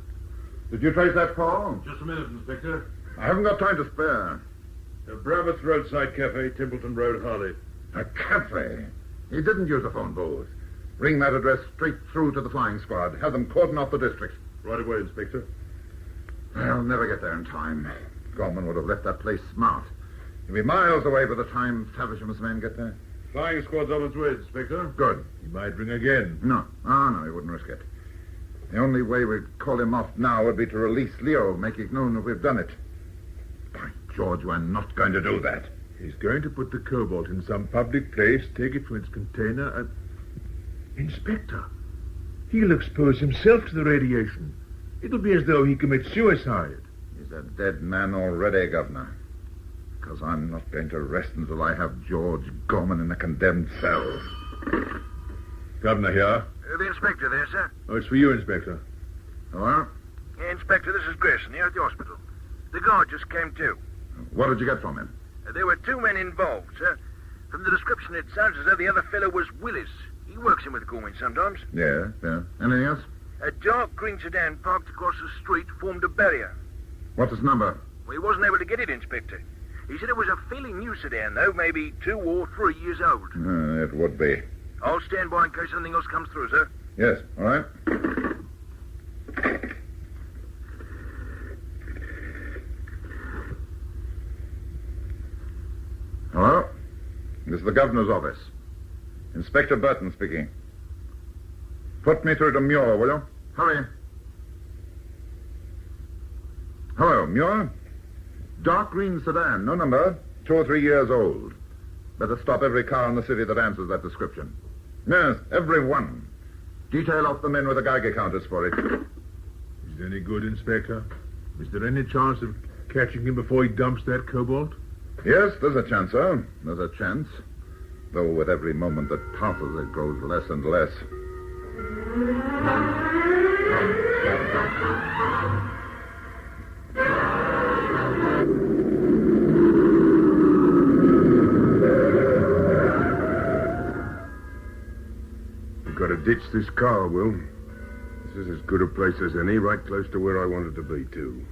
Did you trace that call? Just a minute, Inspector. I haven't got time to spare. Brabant's Roadside Cafe, Templeton Road, Harley. A cafe? He didn't use a phone booth. Ring that address straight through to the flying squad. Have them cordon off the district. Right away, Inspector. I'll never get there in time. Gorman would have left that place smart. He'll be miles away by the time Favisham's men get there. Flying squad's on its way, Inspector. Good. He might ring again. No. No, he wouldn't risk it. The only way we'd call him off now would be to release Leo, make it known that we've done it. By George, we're not going to do that. He's going to put the cobalt in some public place, take it from its container, and... Inspector, he'll expose himself to the radiation. It'll be as though he commits suicide. He's a dead man already, Governor. Because I'm not going to rest until I have George Gorman in a condemned cell. Governor here. The inspector there, sir. Oh, it's for you, Inspector. Hello? Inspector, this is Grayson here at the hospital. The guard just came to. What did you get from him? There were 2 men involved, sir. From the description, it sounds as though the other fellow was Willis. He works in with Gorman sometimes. Yeah. Anything else? A dark green sedan parked across the street formed a barrier. What's its number? Well, he wasn't able to get it, Inspector. He said it was a fairly new sedan, though, maybe 2 or 3 years old. It would be. I'll stand by in case anything else comes through, sir. Yes, all right. Hello? This is the governor's office. Inspector Burton speaking. Put me through to Muir, will you? Hurry. Hello, Muir. Dark green sedan, no number, 2 or 3 years old. Better stop every car in the city that answers that description. Yes, every one. Detail off the men with the Geiger counters for it. Is it any good, Inspector? Is there any chance of catching him before he dumps that cobalt? Yes, there's a chance, sir. There's a chance. Though with every moment that passes, it grows less and less. We've got to ditch this car, Will. This is as good a place as any, right close to where I wanted to be, too.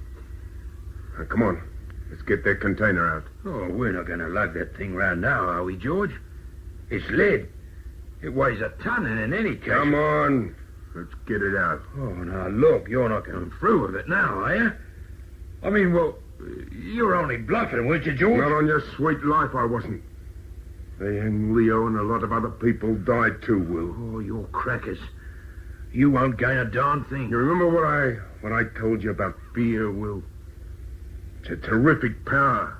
Now, come on. Let's get that container out. Oh, we're not going to lug that thing round now, are we, George? It's lead. It weighs a ton, and in any case... Come on. Let's get it out. Oh, now, look, you're not going through with it now, are you? I mean, well, you were only bluffing, weren't you, George? Not on your sweet life, I wasn't. They and Leo and a lot of other people died too, Will. Oh, you're crackers. You won't gain a darn thing. You remember what I told you about fear, Will? It's a terrific power.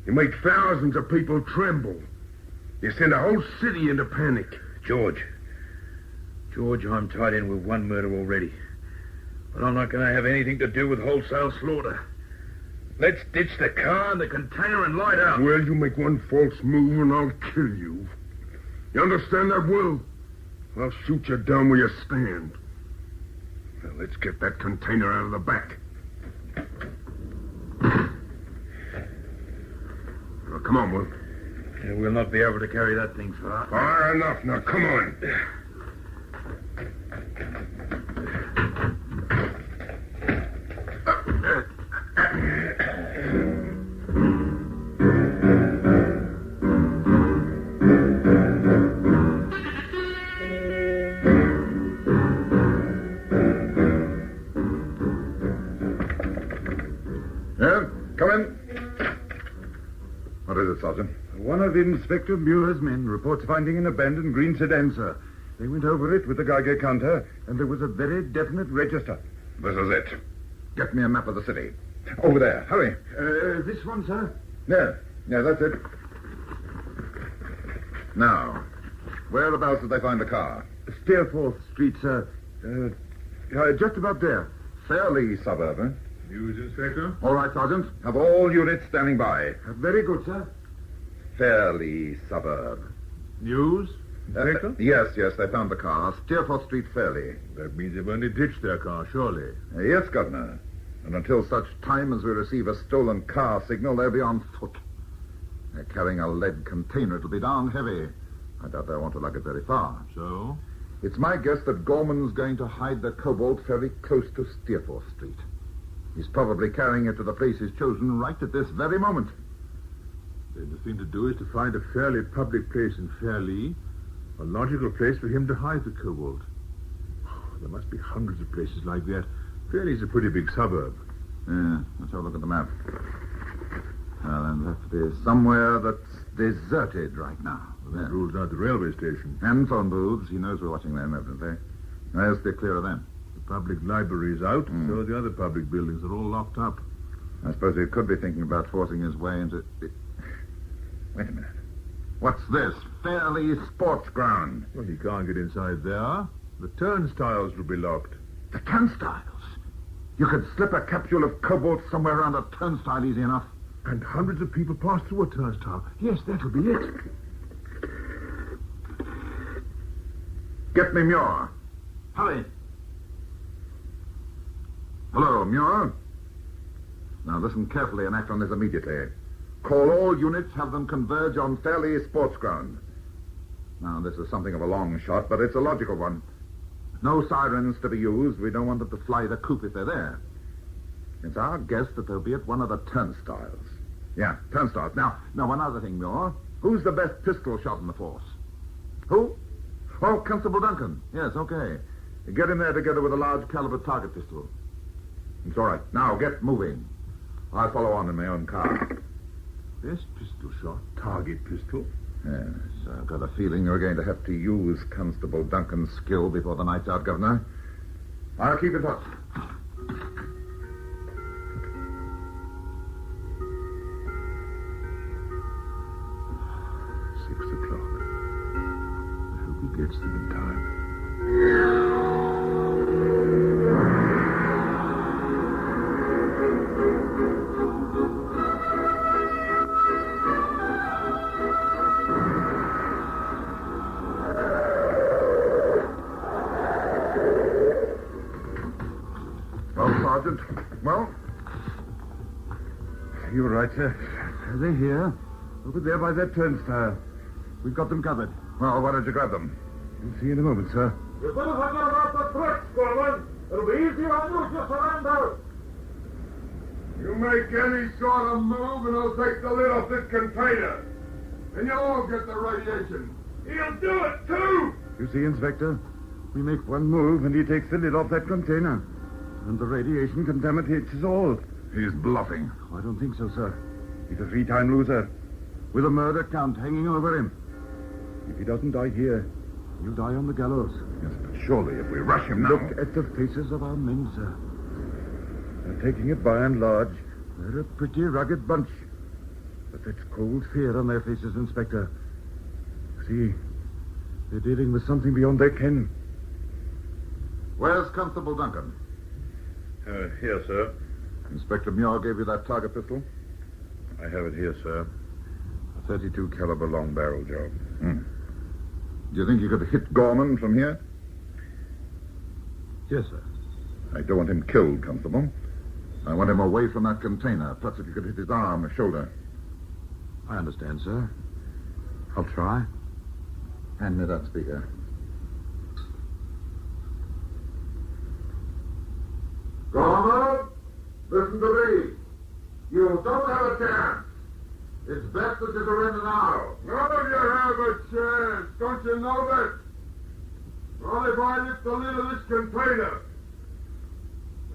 You make thousands of people tremble. You send a whole city into panic. George, I'm tied in with one murder already. But I'm not going to have anything to do with wholesale slaughter. Let's ditch the car and the container and light out. Well, you make one false move and I'll kill you. You understand that, Will? I'll shoot you down where you stand. Now, let's get that container out of the back. Now, come on, Will. Yeah, we'll not be able to carry that thing far. Far enough. Now, come on. Sergeant. One of Inspector Muir's men reports finding an abandoned green sedan, sir. They went over it with the Geiger counter, and there was a very definite register. This is it. Get me a map of the city. Over there. Hurry. This one, sir? Yeah, that's it. Now, whereabouts did they find the car? Steerforth Street, sir. Just about there. Fairly suburb, eh? News, Inspector? All right, Sergeant. Have all units standing by. Very good, sir. Fairly suburb. News, Inspector? Yes, they found the car. Steerforth Street, Fairly. That means they've only ditched their car, surely. Yes, Governor. And until such time as we receive a stolen car signal, they'll be on foot. They're carrying a lead container. It'll be darn heavy. I doubt they want to lug it very far. So? It's my guess that Gorman's going to hide the cobalt very close to Steerforth Street. He's probably carrying it to the place he's chosen right at this very moment. Then the thing to do is to find a fairly public place in Fairleigh, a logical place for him to hide the cobalt. There must be hundreds of places like that. Fairleigh's a pretty big suburb. Yeah, let's have a look at the map. Well, then that is somewhere that's deserted right now. That rules out the railway station. And phone booths. He knows we're watching them, evidently. Now, steer clear of them. The public library's out, so the other public buildings are all locked up. I suppose he could be thinking about forcing his way into... Wait a minute. What's this? Fairley Sports Ground. Well, he can't get inside there. The turnstiles will be locked. The turnstiles? You could slip a capsule of cobalt somewhere around a turnstile easy enough. And hundreds of people pass through a turnstile. Yes, that'll be it. Get me Muir. Hurry. Hello, Muir. Now listen carefully and act on this immediately. Call all units, have them converge on Fairley Sports Ground. Now, this is something of a long shot, but it's a logical one. No sirens to be used. We don't want them to fly the coop if they're there. It's our guess that they'll be at one of the turnstiles. Yeah, turnstiles. Now, one other thing, Muir. Who's the best pistol shot in the force? Who? Oh, Constable Duncan. Yes, okay. Get him there together with a large caliber target pistol. It's all right. Now, get moving. I'll follow on in my own car. Best pistol shot? Target pistol? Yes, I've got a feeling you're going to have to use Constable Duncan's skill before the night's out, Governor. I'll keep in touch. 6 o'clock. I hope he gets them in time. Sergeant. Well? You're right, sir. They're here. Over there by that turnstile. We've got them covered. Well, why don't you grab them? You'll see in a moment, sir. You better forget about the threats, Gorman. It'll be easier on you just around out. You make any sort of move and I'll take the lid off this container. And you'll all get the radiation. He'll do it, too! You see, Inspector? We make one move and he takes the lid off that container. And the radiation contaminates us all. He's bluffing. Oh, I don't think so, sir. He's a 3-time loser. With a murder count hanging over him. If he doesn't die here, he'll die on the gallows. Yes, but surely if we rush him now... Look at the faces of our men, sir. They're taking it by and large. They're a pretty rugged bunch. But that's cold fear on their faces, Inspector. See, they're dealing with something beyond their ken. Where's Constable Duncan? Here, sir. Inspector Muir gave you that target pistol? I have it here, sir. A 32 caliber long barrel job. Do you think you could hit Gorman from here? Yes, sir. I don't want him killed, Constable. I want him away from that container. Plus, if you could hit his arm or shoulder. I understand, sir. I'll try. Hand me that speaker. Gorman, listen to me. You don't have a chance. It's best that you surrender now. No, you have a chance. Don't you know that? Well, if I lift the lid of this container,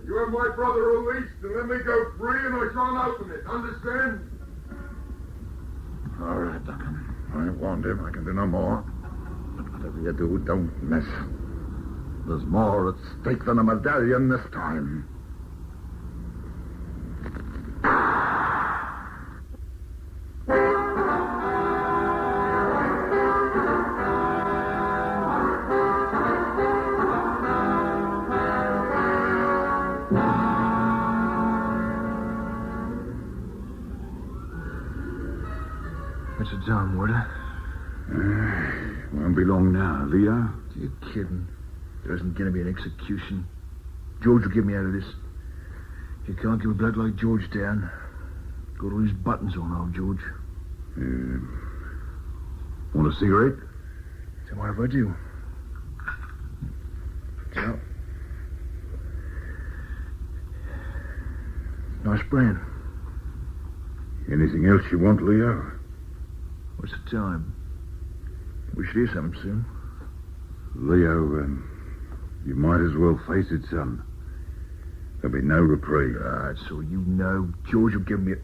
you have my brother released and let me go free and I shan't open it. Understand? All right, Duncan. I warned him. I can do no more. But whatever you do, don't miss. There's more at stake than a medallion this time. What's the time, Warder? Won't be long now, Leo. You're kidding. There isn't going to be an execution. George will get me out of this. You can't give a bloke like George down. Got all his buttons on, old George. Want a cigarette? So what if I do? So, nice brand. Anything else you want, Leo? What's the time? We should hear something soon. Leo, you might as well face it, son. There'll be no reprieve. So you know George will give me a...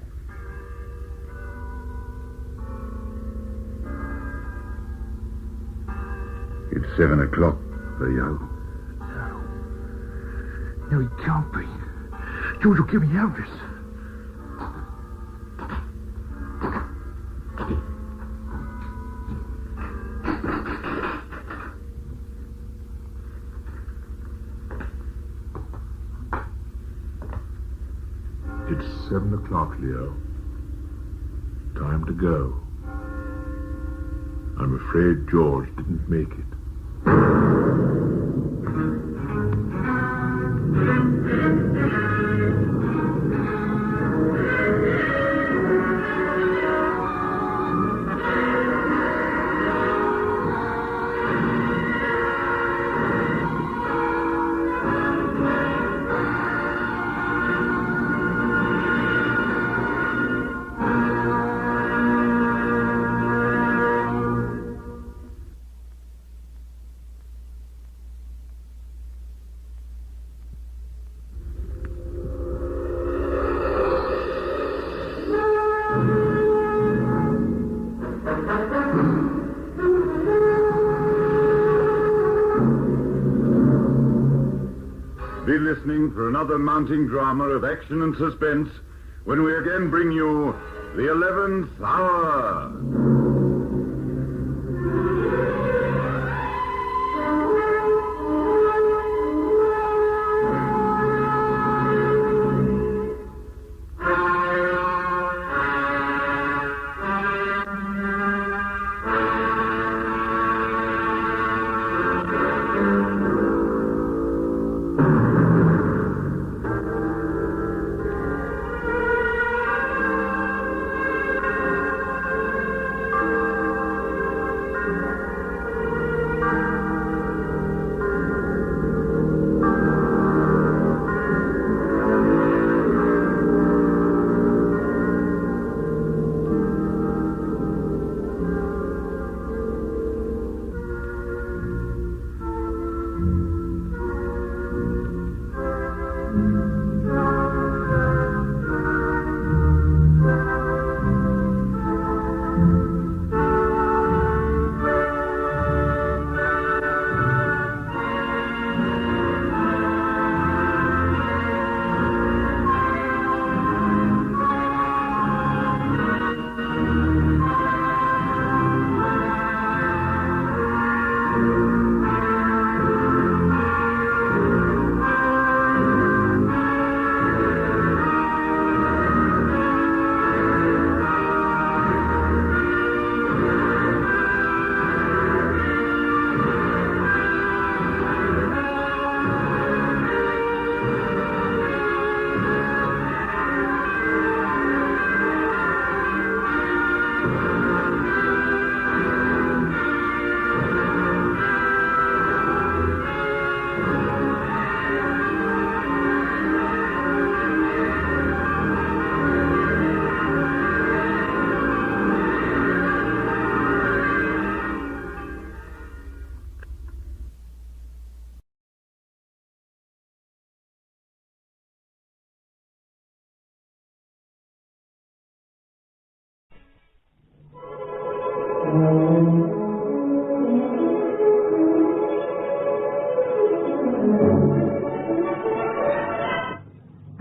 It's 7 o'clock, Leo. No, he can't be. George will give me out of this. 7 o'clock, Leo. Time to go. I'm afraid George didn't make it. Be listening for another mounting drama of action and suspense when we again bring you The 11th Hour.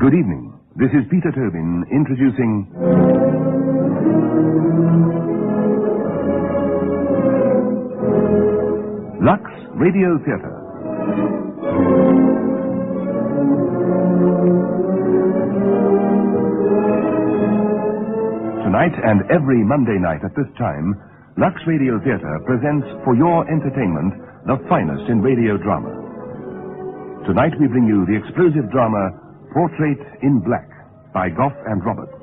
Good evening. This is Peter Tobin introducing Lux Radio Theatre. Tonight and every Monday night at this time, Lux Radio Theatre presents for your entertainment the finest in radio drama. Tonight we bring you the explosive drama Portrait in Black by Gough and Roberts.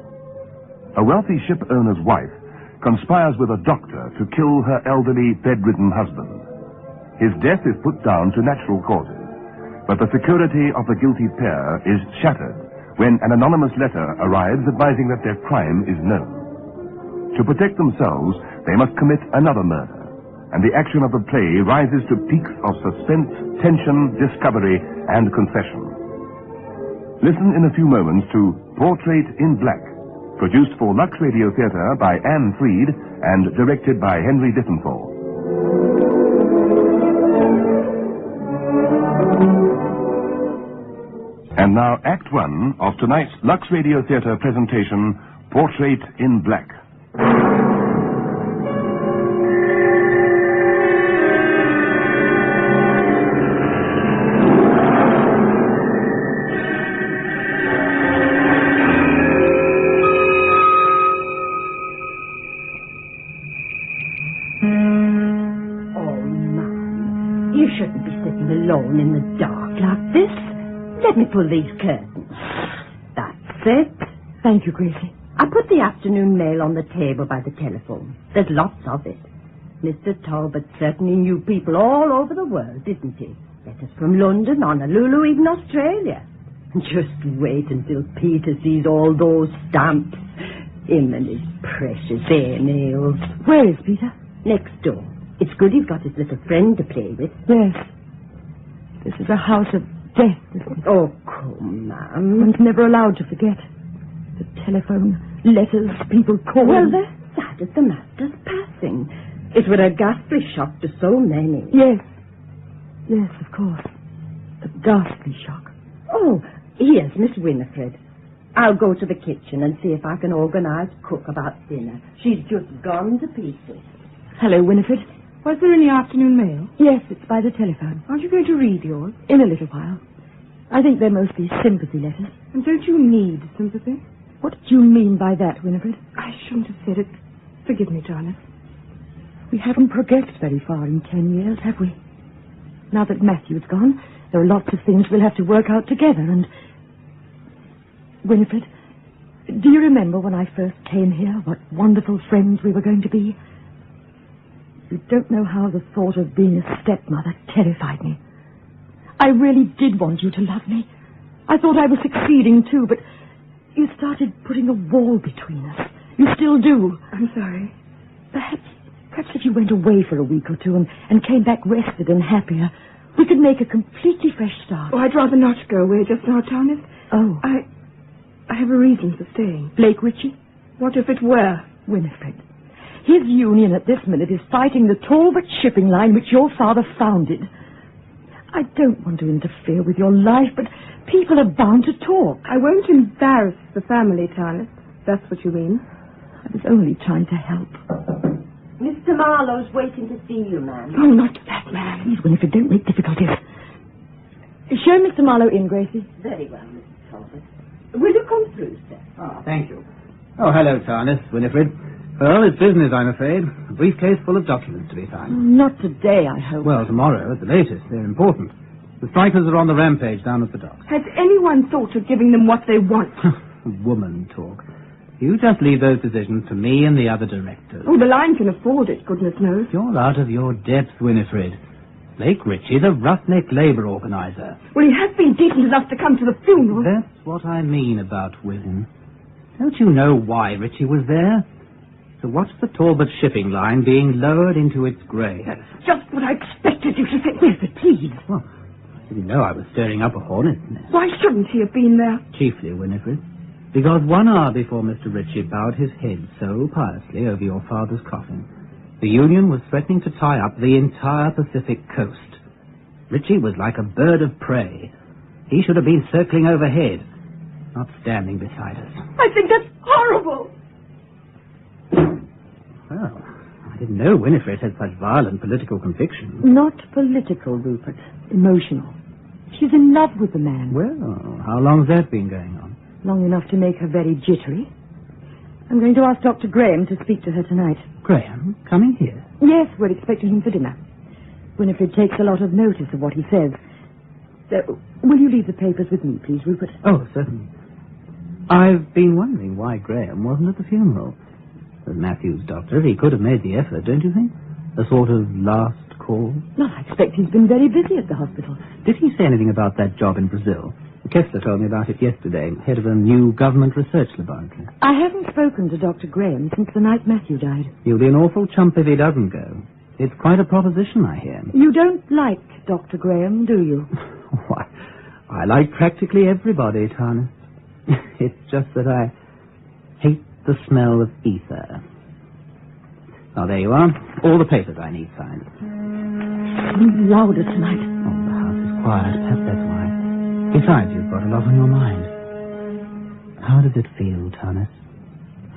A wealthy ship owner's wife conspires with a doctor to kill her elderly, bedridden husband. His death is put down to natural causes, but the security of the guilty pair is shattered when an anonymous letter arrives advising that their crime is known. To protect themselves, they must commit another murder, and the action of the play rises to peaks of suspense, tension, discovery, and confession. Listen in a few moments to Portrait in Black, produced for Lux Radio Theatre by Anne Freed and directed by Henry Diffenthal. And now Act One of tonight's Lux Radio Theatre presentation, Portrait in Black. You shouldn't be sitting alone in the dark like this. Let me pull these curtains. That's it. Thank you, Gracie. I put the afternoon mail on the table by the telephone. There's lots of it. Mr. Talbot certainly knew people all over the world, didn't he? Letters from London, Honolulu, even Australia. And just wait until Peter sees all those stamps. Him and his precious airmails. Where is Peter? Next door. It's good he's got his little friend to play with. Yes. This is a house of death, isn't it? Oh, come, ma'am. One's never allowed to forget. The telephone, letters, people calling. Well, they're sad at the master's passing. It was a ghastly shock to so many. Yes. Yes, of course. A ghastly shock. Oh, here's Miss Winifred. I'll go to the kitchen and see if I can organize cook about dinner. She's just gone to pieces. Hello, Winifred. Was there any afternoon mail? Yes, it's by the telephone. Aren't you going to read yours? In a little while. I think they're mostly sympathy letters. And don't you need sympathy? What do you mean by that, Winifred? I shouldn't have said it. Forgive me, Jarlath. We haven't progressed very far in 10 years, have we? Now that Matthew's gone, there are lots of things we'll have to work out together, and... Winifred, do you remember when I first came here, what wonderful friends we were going to be? You don't know how the thought of being a stepmother terrified me. I really did want you to love me. I thought I was succeeding, too, but you started putting a wall between us. You still do. I'm sorry. Perhaps if you went away for a week or two and came back rested and happier, we could make a completely fresh start. Oh, I'd rather not go away just now, Tarnis. Oh. I have a reason for staying. Blake Ritchie? What if it were? Winifred. His union at this minute is fighting the Talbot shipping line which your father founded. I don't want to interfere with your life, but people are bound to talk. I won't embarrass the family, Tarnis. That's what you mean. I was only trying to help. Mr. Marlowe's waiting to see you, ma'am. Oh, not that man. Please, Winifred, don't make difficulties. Show Mr. Marlowe in, Gracie. Very well, Mrs. Talbot. Will you come through, sir? Oh, thank you. Oh, hello, Tarnis, Winifred. Well, it's business, I'm afraid. A briefcase full of documents to be signed. Not today, I hope. Well, tomorrow, at the latest. They're important. The strikers are on the rampage down at the docks. Has anyone thought of giving them what they want? Woman talk. You just leave those decisions to me and the other directors. Oh, the line can afford it, goodness knows. You're out of your depth, Winifred. Blake Ritchie, the roughneck labour organiser. Well, he has been decent enough to come to the funeral. That's what I mean about women. Don't you know why Ritchie was there? To watch the Talbot shipping line being lowered into its grave. That's just what I expected you to say. Winifred, please. Well, I didn't know I was stirring up a hornet's nest. Why shouldn't he have been there? Chiefly, Winifred, because 1 hour before Mr. Ritchie bowed his head so piously over your father's coffin, the Union was threatening to tie up the entire Pacific coast. Ritchie was like a bird of prey. He should have been circling overhead, not standing beside us. I think that's horrible. Well, I didn't know Winifred had such violent political convictions. Not political, Rupert. Emotional. She's in love with the man. Well, how long's that been going on? Long enough to make her very jittery. I'm going to ask Dr. Graham to speak to her tonight. Graham? Coming here? Yes, we're expecting him for dinner. Winifred takes a lot of notice of what he says. Will you leave the papers with me, please, Rupert? Oh, certainly. I've been wondering why Graham wasn't at the funeral. As Matthew's doctor, he could have made the effort, don't you think? A sort of last call? No, I expect he's been very busy at the hospital. Did he say anything about that job in Brazil? Kessler told me about it yesterday, head of a new government research laboratory. I haven't spoken to Dr. Graham since the night Matthew died. He'll be an awful chump if he doesn't go. It's quite a proposition, I hear. You don't like Dr. Graham, do you? Why, I like practically everybody, Tarnis. It's just that I hate the smell of ether. Oh, there you are. All the papers I need signed. Louder tonight. Oh, the house is quiet. Perhaps that's why. Besides, you've got a lot on your mind. How does it feel, Tarnis?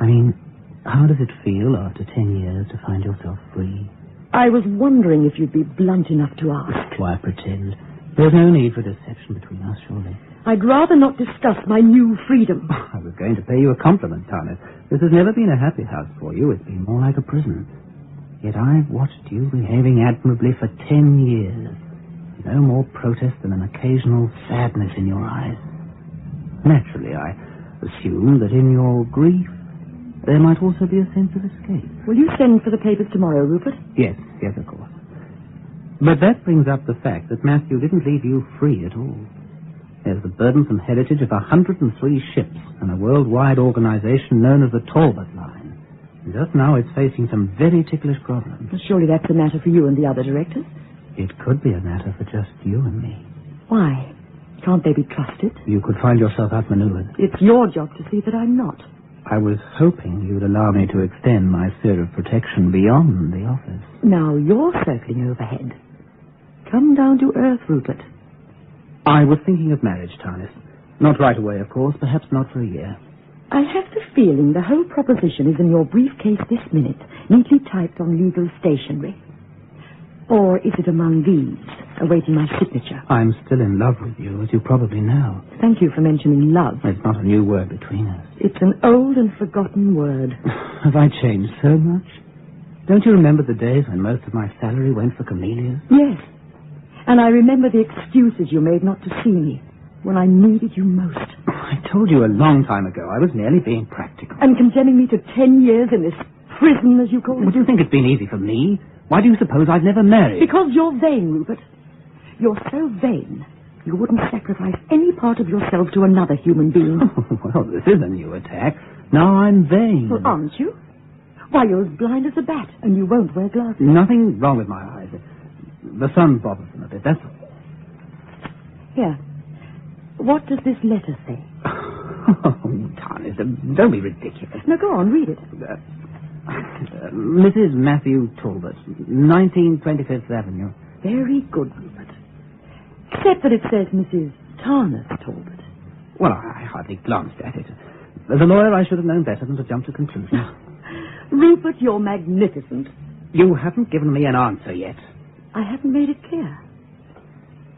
I mean, how does it feel after 10 years to find yourself free? I was wondering if you'd be blunt enough to ask. Why pretend? There's no need for deception between us, surely. I'd rather not discuss my new freedom. I was going to pay you a compliment, Tarnis. This has never been a happy house for you. It's been more like a prison. Yet I've watched you behaving admirably for 10 years. No more protest than an occasional sadness in your eyes. Naturally, I assume that in your grief there might also be a sense of escape. Will you send for the papers tomorrow, Rupert? Yes, of course. But that brings up the fact that Matthew didn't leave you free at all. There's the burdensome heritage of 103 ships and a worldwide organization known as the Talbot Line. And just now it's facing some very ticklish problems. Well, surely that's a matter for you and the other directors. It could be a matter for just you and me. Why? Can't they be trusted? You could find yourself outmaneuvered. It's your job to see that I'm not. I was hoping you'd allow me to extend my sphere of protection beyond the office. Now you're circling overhead. Come down to earth, Rupert. I was thinking of marriage, Tarnis. Not right away, of course, perhaps not for a year. I have the feeling the whole proposition is in your briefcase this minute, neatly typed on legal stationery. Or is it among these, awaiting my signature? I'm still in love with you, as you probably know. Thank you for mentioning love. It's not a new word between us. It's an old and forgotten word. Have I changed so much? Don't you remember the days when most of my salary went for camellias? Yes. And I remember the excuses you made not to see me when I needed you most. I told you a long time ago I was merely being practical. And condemning me to 10 years in this prison, as you call it. Would you think it's been easy for me? Why do you suppose I've never married? Because you're vain, Rupert. You're so vain, you wouldn't sacrifice any part of yourself to another human being. Well, this is a new attack. Now I'm vain. Well, aren't you? Why, you're as blind as a bat, and you won't wear glasses. Nothing wrong with my eyes. The sun bothers them a bit, that's all. Here. What does this letter say? Oh, Tarnis, don't be ridiculous. No, go on, read it. Mrs. Matthew Talbot, 19 25th Avenue. Very good, Rupert. Except that it says Mrs. Tarnis Talbot. Well, I hardly glanced at it. As a lawyer, I should have known better than to jump to conclusions. Rupert, you're magnificent. You haven't given me an answer yet. I haven't made it clear.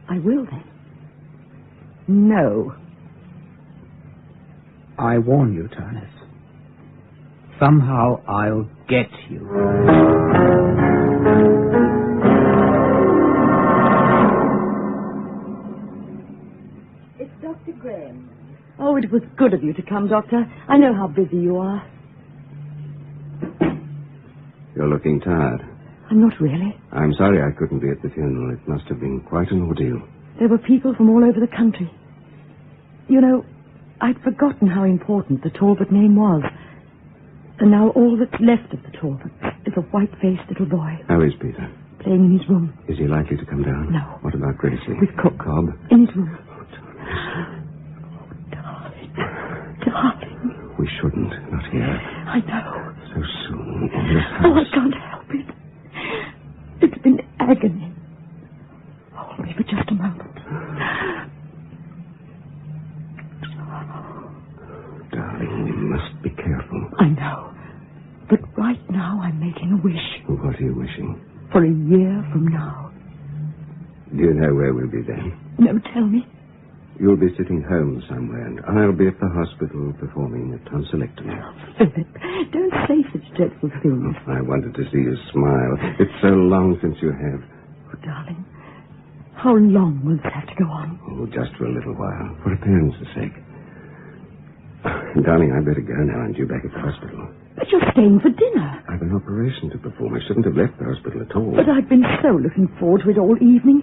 I will, then. No. I warn you, Tarnis. Somehow I'll get you. It's Dr. Graham. Oh, it was good of you to come, Doctor. I know how busy you are. You're looking tired. I'm not really. I'm sorry I couldn't be at the funeral. It must have been quite an ordeal. There were people from all over the country. You know, I'd forgotten how important the Talbot name was. And now all that's left of the Talbot is a white-faced little boy. How is Peter? Playing in his room. Is he likely to come down? No. What about Gracie? With Cook. Cobb? In his room. Darling. We shouldn't. Not here. I know. So soon in this house. Oh, I can't help it. It's been agony. Hold me for just a moment. Darling, we must be careful. I know. But right now I'm making a wish. What are you wishing? For a year from now. Do you know where we'll be then? No, tell me. You'll be sitting home somewhere, and I'll be at the hospital performing a tonsillectomy. Philip, don't say such dreadful things. I wanted to see you smile. It's so long since you have. Oh, darling, how long will this have to go on? Oh, just for a little while, for appearance's sake. Darling, I'd better go now. I'm due back at the hospital. But you're staying for dinner. I've an operation to perform. I shouldn't have left the hospital at all. But I've been so looking forward to it all evening.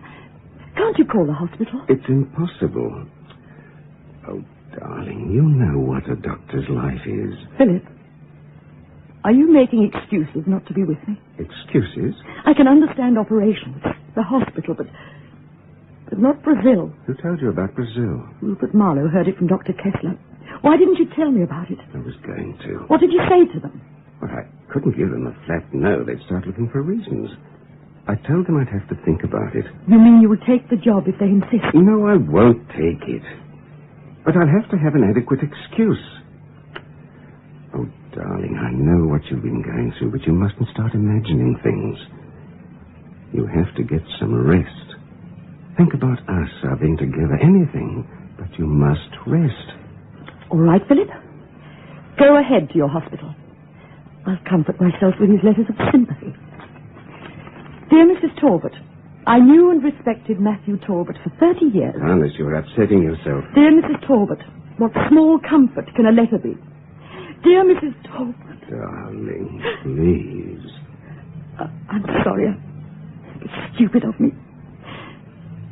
Can't you call the hospital? It's impossible. Oh, darling, you know what a doctor's life is. Philip, are you making excuses not to be with me? Excuses? I can understand operations, the hospital, but not Brazil. Who told you about Brazil? Rupert Marlowe heard it from Dr. Kessler. Why didn't you tell me about it? I was going to. What did you say to them? Well, I couldn't give them a flat no. They'd start looking for reasons. I told them I'd have to think about it. You mean you will take the job if they insist? No, I won't take it. But I'll have to have an adequate excuse. Oh, darling, I know what you've been going through, but you mustn't start imagining things. You have to get some rest. Think about us, our being together, anything, but you must rest. All right, Philip. Go ahead to your hospital. I'll comfort myself with his letters of sympathy. Dear Mrs. Talbot, I knew and respected Matthew Talbot for 30 years. Honest, you're upsetting yourself. Dear Mrs. Talbot, what small comfort can a letter be? Dear Mrs. Talbot. Darling, please. I'm sorry. It's stupid of me.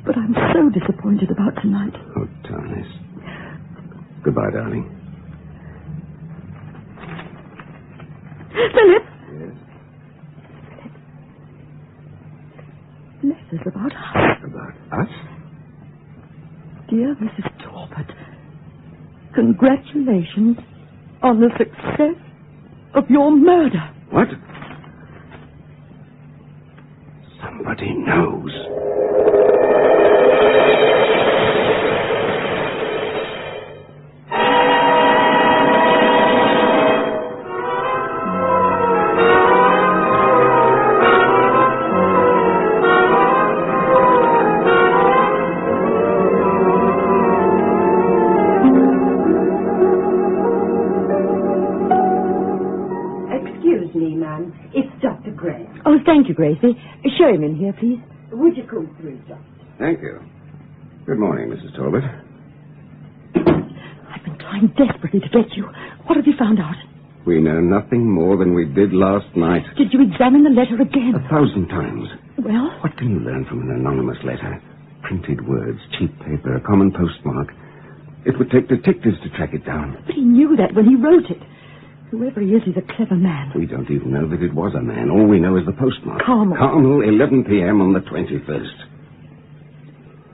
But I'm so disappointed about tonight. Oh, Tarnis. Goodbye, darling. Philip! Yes? Letters about us. About us? Dear Mrs. Talbot, congratulations on the success of your murder. What? Somebody knows. Excuse me, ma'am. It's Dr. Gray. Oh, thank you, Gracie. Show him in here, please. Would you come through, Doctor? Thank you. Good morning, Mrs. Talbot. I've been trying desperately to get you. What have you found out? We know nothing more than we did last night. Did you examine the letter again? 1,000 times. Well? What can you learn from an anonymous letter? Printed words, cheap paper, a common postmark. It would take detectives to track it down. But he knew that when he wrote it. Whoever he is, he's a clever man. We don't even know that it was a man. All we know is the postmark. Carmel. Carmel, 11 p.m. on the 21st.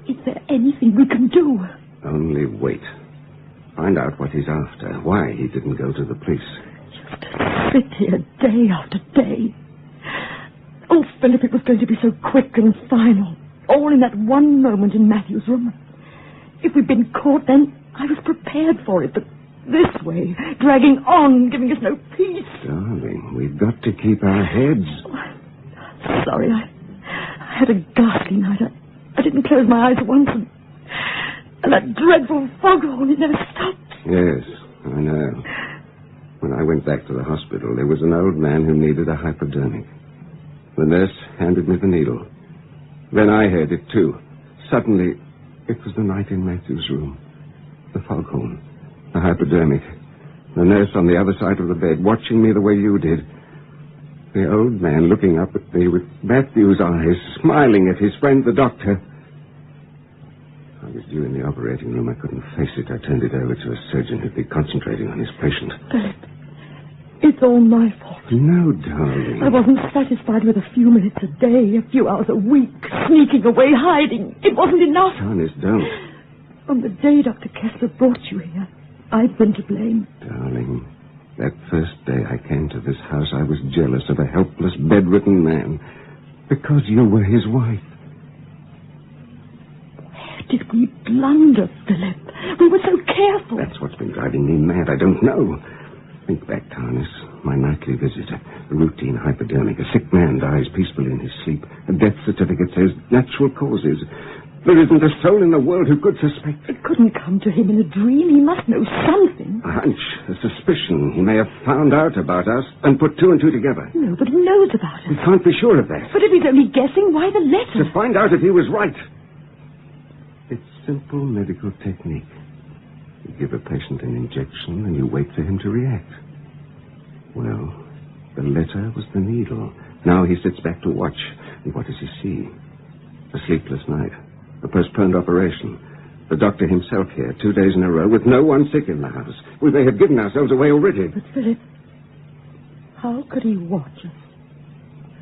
Is there anything we can do? Only wait. Find out what he's after, why he didn't go to the police. Just to sit here day after day. Oh, Philip, it was going to be so quick and final. All in that one moment in Matthew's room. If we'd been caught, then I was prepared for it, but this way, dragging on, giving us no peace. Darling, we've got to keep our heads. Oh, sorry, I had a ghastly night. I didn't close my eyes once, and that dreadful foghorn, it never stopped. Yes, I know. When I went back to the hospital, there was an old man who needed a hypodermic. The nurse handed me the needle. Then I heard it, too. Suddenly, it was the night in Matthew's room. The foghorn. The hypodermic. The nurse on the other side of the bed, watching me the way you did. The old man looking up at me with Matthew's eyes, smiling at his friend, the doctor. I was due in the operating room. I couldn't face it. I turned it over to a surgeon who'd be concentrating on his patient. Philip, it's all my fault. No, darling. I wasn't satisfied with a few minutes a day, a few hours a week, sneaking away, hiding. It wasn't enough. Tarnis, don't. On the day Dr. Kessler brought you here, I've been to blame. Darling, that first day I came to this house, I was jealous of a helpless, bedridden man. Because you were his wife. Where did we blunder, Philip? We were so careful. That's what's been driving me mad. I don't know. Think back, Tarnis. My nightly visit. A routine hypodermic. A sick man dies peacefully in his sleep. A death certificate says natural causes. There isn't a soul in the world who could suspect. It couldn't come to him in a dream. He must know something. A hunch, a suspicion. He may have found out about us and put two and two together. Nobody knows about us. We can't be sure of that. But if he's only guessing, why the letter? To find out if he was right. It's simple medical technique. You give a patient an injection and you wait for him to react. Well, the letter was the needle. Now he sits back to watch. And what does he see? A sleepless night. A postponed operation. The doctor himself here, 2 days in a row, with no one sick in the house. We may have given ourselves away already. But, Philip, how could he watch us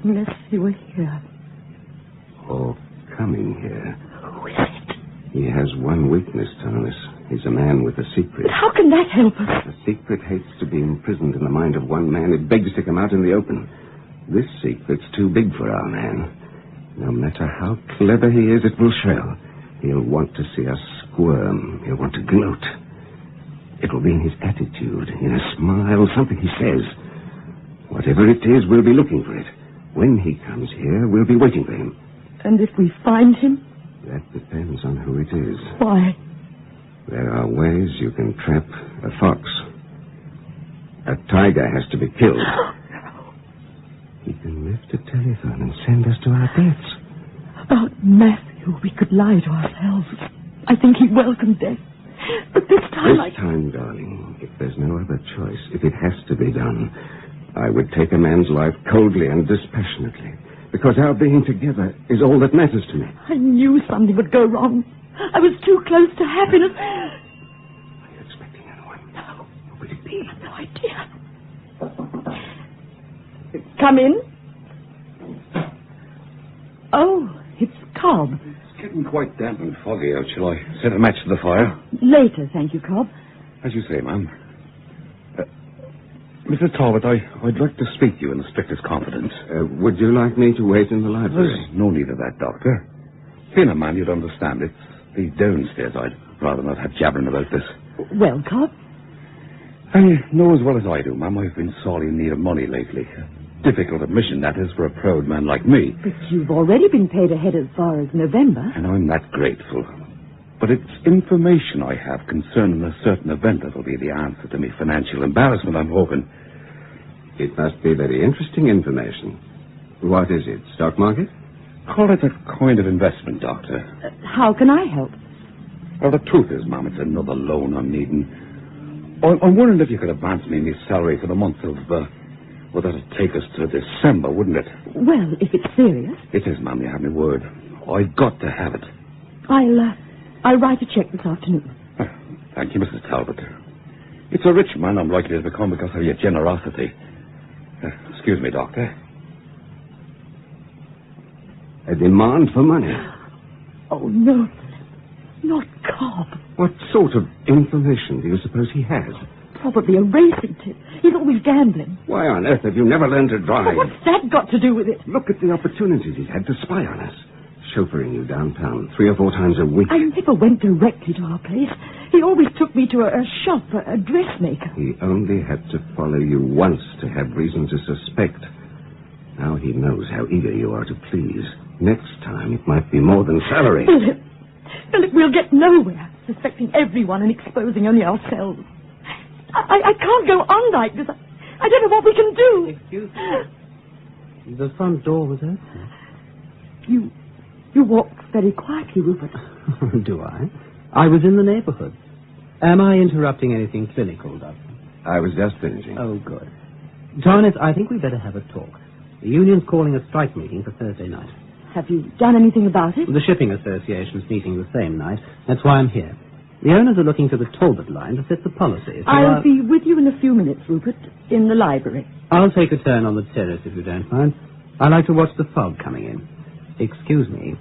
unless he were here? Or coming here. Who is it? He has one weakness, Tarnis. He's a man with a secret. But how can that help us? A secret hates to be imprisoned in the mind of one man. It begs to come out in the open. This secret's too big for our man. No matter how clever he is, it will show. He'll want to see us squirm. He'll want to gloat. It will be in his attitude, in a smile, something he says. Whatever it is, we'll be looking for it. When he comes here, we'll be waiting for him. And if we find him? That depends on who it is. Why? There are ways you can trap a fox. A tiger has to be killed. He can lift a telephone and send us to our deaths. About Matthew, we could lie to ourselves. I think he welcomed death. But this time This time, darling, if there's no other choice, if it has to be done, I would take a man's life coldly and dispassionately. Because our being together is all that matters to me. I knew something would go wrong. I was too close to happiness. Are you expecting anyone? No. What would it be? I have no idea. Come in. Oh, it's Cobb. It's getting quite damp and foggy out. Shall I set a match to the fire? Later, thank you, Cobb. As you say, ma'am. Mr. Talbot, I'd like to speak to you in the strictest confidence. Would you like me to wait in the library? There's no need of that, Doctor. Being a man, you'd understand. It's the downstairs. I'd rather not have jabbering about this. Well, Cobb? And you know as well as I do, ma'am, I've been sorely in need of money lately. Difficult admission, that is, for a proud man like me. But you've already been paid ahead as far as November. And I'm that grateful. But it's information I have concerning a certain event that'll be the answer to me financial embarrassment, I'm hoping. It must be very interesting information. What is it, stock market? Call it a kind of investment, Doctor. How can I help? Well, the truth is, ma'am, it's another loan I'm needing. I'm wondering if you could advance me my salary for the month of... well, that'd take us to December, wouldn't it? Well, if it's serious. It is, ma'am, you have my word. I've got to have it. I'll write a check this afternoon. Thank you, Mrs. Talbot. It's a rich man I'm likely to become because of your generosity. Excuse me, Doctor. A demand for money. Oh, no. Not Cobb. What sort of information do you suppose he has? Probably a racing tip. He's always gambling. Why on earth have you never learned to drive? Well, what's that got to do with it? Look at the opportunities he's had to spy on us. Chauffeuring you downtown 3 or 4 times a week. I never went directly to our place. He always took me to a shop, a dressmaker. He only had to follow you once to have reason to suspect. Now he knows how eager you are to please. Next time it might be more than salary. Philip, we'll get nowhere, suspecting everyone and exposing only ourselves. I can't go on like this. I don't know what we can do. Excuse me. The front door was open. You walked very quietly, Rupert. Do I? I was in the neighborhood. Am I interrupting anything clinical, Doctor? I was just finishing. Oh, good. Torrance, I think we'd better have a talk. The union's calling a strike meeting for Thursday night. Have you done anything about it? The Shipping Association's meeting the same night. That's why I'm here. The owners are looking to the Talbot line to set the policy. So I'll be with you in a few minutes, Rupert, in the library. I'll take a turn on the terrace, if you don't mind. I like to watch the fog coming in. Excuse me.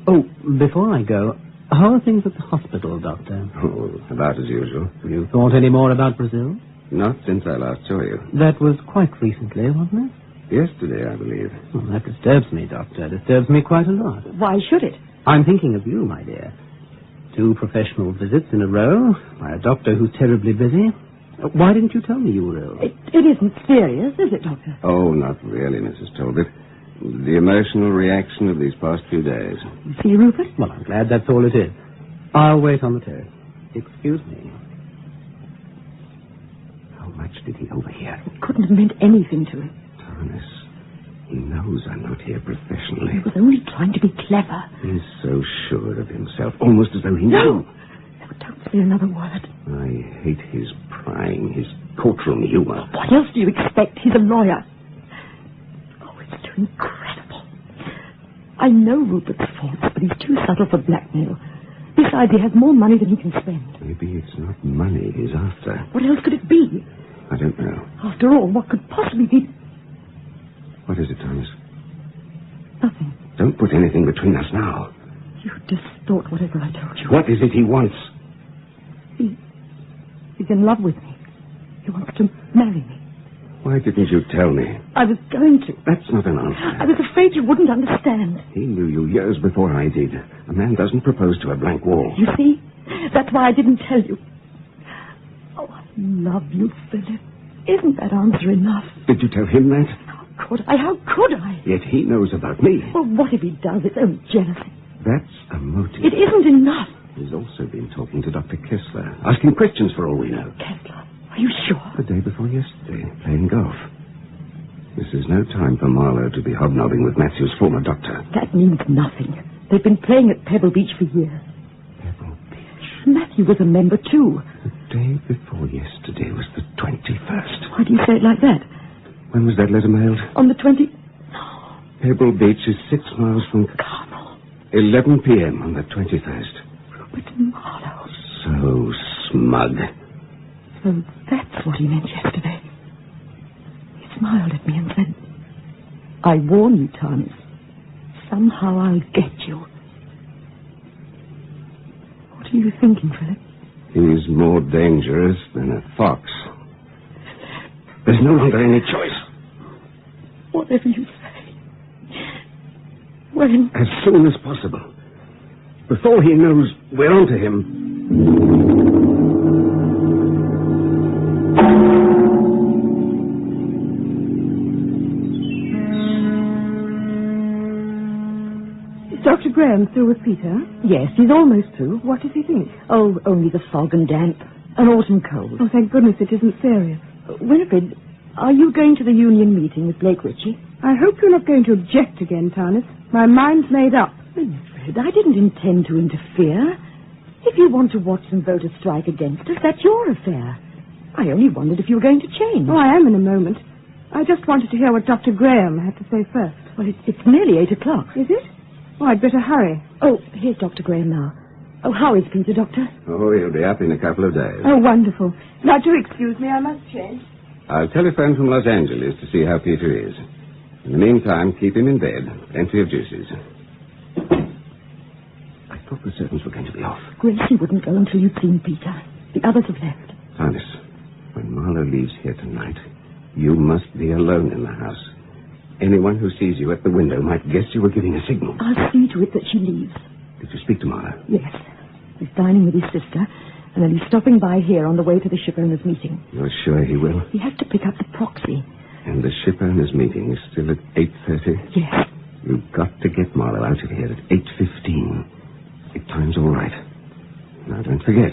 Oh, before I go, how are things at the hospital, Doctor? Oh, about as usual. Have you thought any more about Brazil? Not since I last saw you. That was quite recently, wasn't it? Yesterday, I believe. Well, that disturbs me, Doctor. Disturbs me quite a lot. Why should it? I'm thinking of you, my dear. 2 professional visits in a row by a doctor who's terribly busy. Why didn't you tell me you were ill? It isn't serious, is it, Doctor? Oh, not really, Mrs. Talbot. The emotional reaction of these past few days. See, Rupert? Well, I'm glad that's all it is. I'll wait on the terrace. Excuse me. How much did he overhear? It couldn't have meant anything to him. Thomas, he knows I'm not here professionally. He was only trying to be clever. He's so sure of himself, almost as though he knew. No, don't say another word. I hate his prying, his courtroom humor. What else do you expect? He's a lawyer. Oh, it's too incredible. I know Rupert's faults, but he's too subtle for blackmail. Besides, he has more money than he can spend. Maybe it's not money he's after. What else could it be? I don't know. After all, what could possibly be... What is it, Thomas? Nothing. Don't put anything between us now. You distort whatever I told you. What is it he wants? He's in love with me. He wants to marry me. Why didn't you tell me? I was going to. That's not an answer. I was afraid you wouldn't understand. He knew you years before I did. A man doesn't propose to a blank wall. You see? That's why I didn't tell you. Oh, I love you, Philip. Isn't that answer enough? Did you tell him that? How could I? How could I? Yet he knows about me. Well, what if he does? It's only jealousy. That's a motive. It isn't enough. He's also been talking to Dr. Kessler, asking questions for all we know. Kessler? Are you sure? The day before yesterday, playing golf. This is no time for Marlowe to be hobnobbing with Matthew's former doctor. That means nothing. They've been playing at Pebble Beach for years. Pebble Beach? Matthew was a member, too. The day before yesterday was the 21st. Why do you say it like that? When was that letter mailed? On the 20... Pebble Beach is 6 miles from... Colonel. 11 p.m. on the 21st. Rupert Marlowe. So smug. So that's what he meant yesterday. He smiled at me and said, I warn you, Thomas. Somehow I'll get you. What are you thinking, Philip? He's more dangerous than a fox. There's no longer any choice. Whatever you say. When? As soon as possible. Before he knows we're onto him. Dr. Graham still with Peter? Yes, he's almost through. What does he think? Oh, only the fog and damp. An autumn cold. Oh, thank goodness it isn't serious. Winifred, are you going to the union meeting with Blake Ritchie? I hope you're not going to object again, Tarnis. My mind's made up. Winifred, I didn't intend to interfere. If you want to watch them voters strike against us, that's your affair. I only wondered if you were going to change. Oh, I am in a moment. I just wanted to hear what Dr. Graham had to say first. Well, it's nearly 8 o'clock. Is it? Oh, I'd better hurry. Oh, here's Dr. Graham now. Oh, how is Peter, Doctor? Oh, he'll be up in a couple of days. Oh, wonderful. Now, do excuse me, I must change. I'll telephone from Los Angeles to see how Peter is. In the meantime, keep him in bed. Plenty of juices. I thought the servants were going to be off. Gracie wouldn't go until you'd seen Peter. The others have left. Thomas, when Marlowe leaves here tonight, you must be alone in the house. Anyone who sees you at the window might guess you were giving a signal. I'll see to it that she leaves. Did you speak to Marlowe? Yes. He's dining with his sister, and then he's stopping by here on the way to the shipowners' meeting. You're sure he will? He has to pick up the proxy. And the shipowners' meeting is still at 8:30? Yes. You've got to get Marlowe out of here at 8:15. If time's all right. Now, don't forget,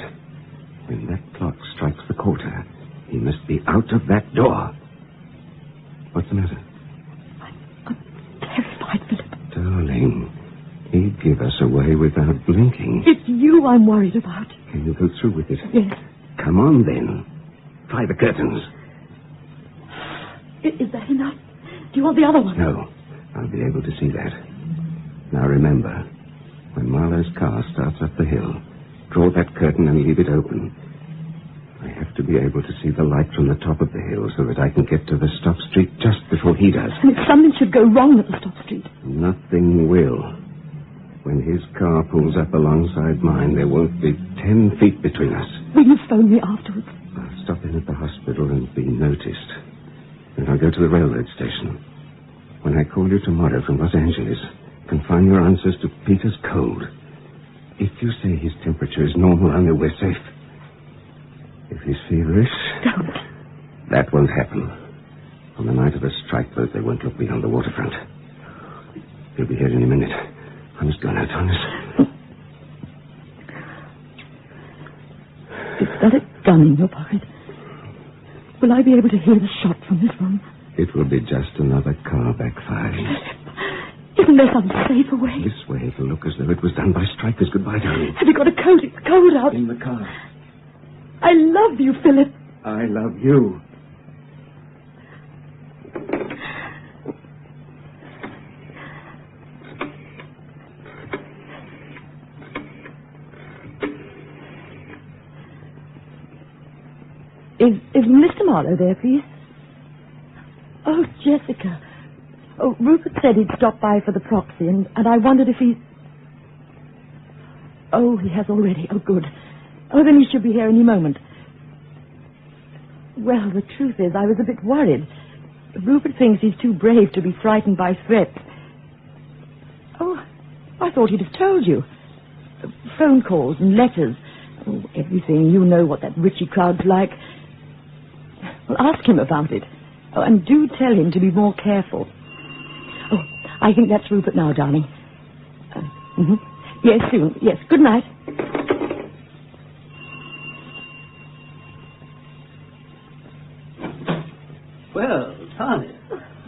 when that clock strikes the quarter, he must be out of that door. What's the matter? I'm terrified, Philip. Darling, he'd give us away without blinking. It's you I'm worried about. Can you go through with it? Yes. Come on, then. Try the curtains. Is that enough? Do you want the other one? No. I'll be able to see that. Now, remember, when Marlowe's car starts up the hill, draw that curtain and leave it open. I have to be able to see the light from the top of the hill so that I can get to the stop street just before he does. And if something should go wrong at the stop street? Nothing will. When his car pulls up alongside mine, there won't be 10 feet between us. Will you phone me afterwards? I'll stop in at the hospital and be noticed. Then I'll go to the railroad station. When I call you tomorrow from Los Angeles, confine your answers to Peter's cold. If you say his temperature is normal, I know we're safe. If he's feverish... Don't. That won't happen. On the night of a strike vote, they won't look beyond the waterfront. He'll be here any minute. I must go now, Thomas. You've got a gun in your pocket. Will I be able to hear the shot from this room? It will be just another car backfiring. Isn't there some safer way? This way it'll look as though it was done by strikers. Goodbye, darling. Have you got a coat? It's cold out. In the car. I love you, Philip. I love you. Is Mr. Marlowe there, please? Oh, Jessica. Oh, Rupert said he'd stop by for the proxy, and I wondered if he... Oh, he has already. Oh, good. Oh, then he should be here any moment. Well, the truth is, I was a bit worried. Rupert thinks he's too brave to be frightened by threats. Oh, I thought he'd have told you. Phone calls and letters. Oh, everything. You know what that Ritchie crowd's like. Well, ask him about it. Oh, and do tell him to be more careful. Oh, I think that's Rupert now, darling. Yes, soon. Yes, good night. Well, Tony.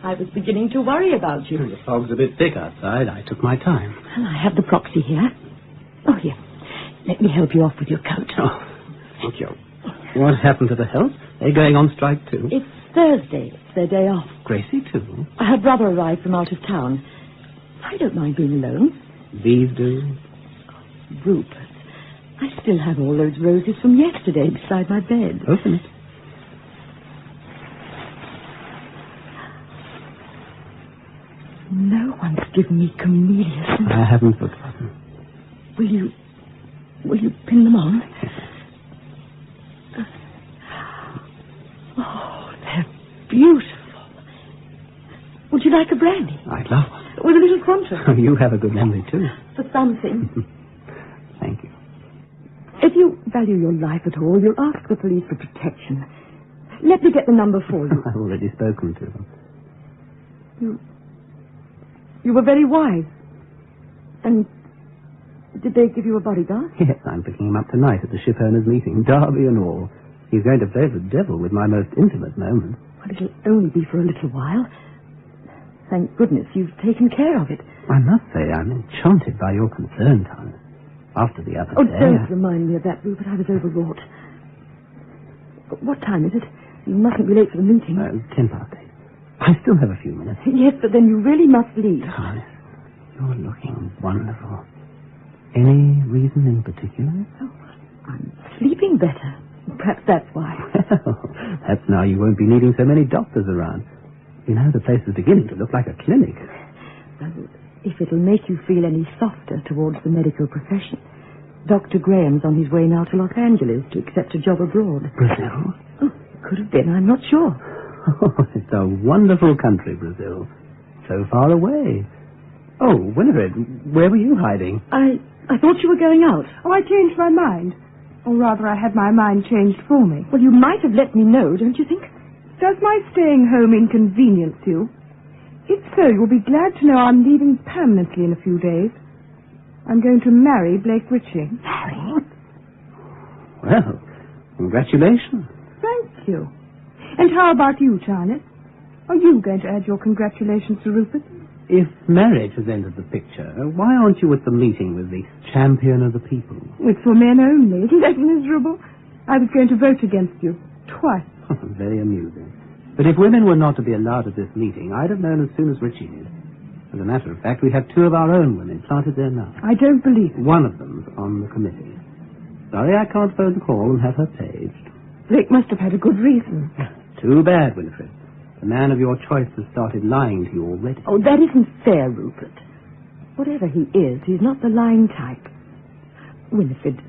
I was beginning to worry about you. The fog's a bit thick outside. I took my time. Well, I have the proxy here. Oh, here. Let me help you off with your coat. Oh, thank you. What happened to the health? They're going on strike, too. It's Thursday. It's their day off. Gracie, too? Her brother arrived from out of town. I don't mind being alone. These do? Rupert, I still have all those roses from yesterday beside my bed. Open it. No one's given me camellias. I haven't forgotten. Will you pin them on? Oh, they're beautiful. Would you like a brandy? I'd love one. With a little Cointreau. You have a good memory, too. For something. Thank you. If you value your life at all, you'll ask the police for protection. Let me get the number for you. I've already spoken to them. You were very wise. And did they give you a bodyguard? Yes, I'm picking him up tonight at the ship owners' meeting, Derby and all. He's going to play the devil with my most intimate moments. Well, it'll only be for a little while. Thank goodness you've taken care of it. I must say I'm enchanted by your concern, Thomas. After the other day... Don't remind me of that, Rupert. I was overwrought. What time is it? You mustn't be late for the meeting. 8:10. I still have a few minutes. Yes, but then you really must leave. Thomas, you're looking wonderful. Any reason in particular? Oh, I'm sleeping better. Perhaps that's why. Well, that's now you won't be needing so many doctors around. You know, the place is beginning to look like a clinic. Well, if it'll make you feel any softer towards the medical profession, Dr. Graham's on his way now to Los Angeles to accept a job abroad. Brazil? Oh, could have been. I'm not sure. Oh, it's a wonderful country, Brazil. So far away. Oh, Winifred, where were you hiding? I thought you were going out. Oh, I changed my mind. Or rather, I had my mind changed for me. Well, you might have let me know, don't you think? Does my staying home inconvenience you? If so, you'll be glad to know I'm leaving permanently in a few days. I'm going to marry Blake Ritchie. Marry? Well, congratulations. Thank you. And how about you, Charlotte? Are you going to add your congratulations to Rupert? If marriage has entered the picture, why aren't you at the meeting with the champion of the people? It's for men only. Isn't that miserable? I was going to vote against you. Twice. Very amusing. But if women were not to be allowed at this meeting, I'd have known as soon as Richie did. As a matter of fact, we have 2 of our own women planted there now. I don't believe it. One of them's on the committee. Sorry I can't phone the call and have her paged. Blake must have had a good reason. Too bad, Winifred. The man of your choice has started lying to you already. Oh, that isn't fair, Rupert. Whatever he is, he's not the lying type. Winifred,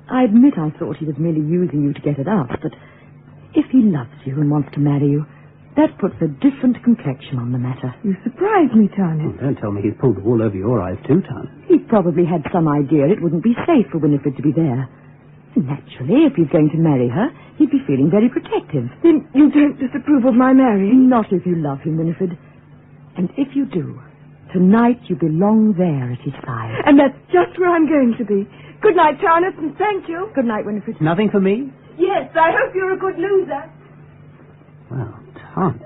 I admit I thought he was merely using you to get at us, but if he loves you and wants to marry you, that puts a different complexion on the matter. You surprise me, Tanya. Don't tell me he's pulled the wool over your eyes too, Tanya. He probably had some idea it wouldn't be safe for Winifred to be there. Naturally, if he's going to marry her, he'd be feeling very protective. Then you don't disapprove of my marrying? Not if you love him, Winifred. And if you do, tonight you belong there at his side. And that's just where I'm going to be. Good night, Charlotte, and thank you. Good night, Winifred. Nothing for me? Yes, I hope you're a good loser. Well, Tom,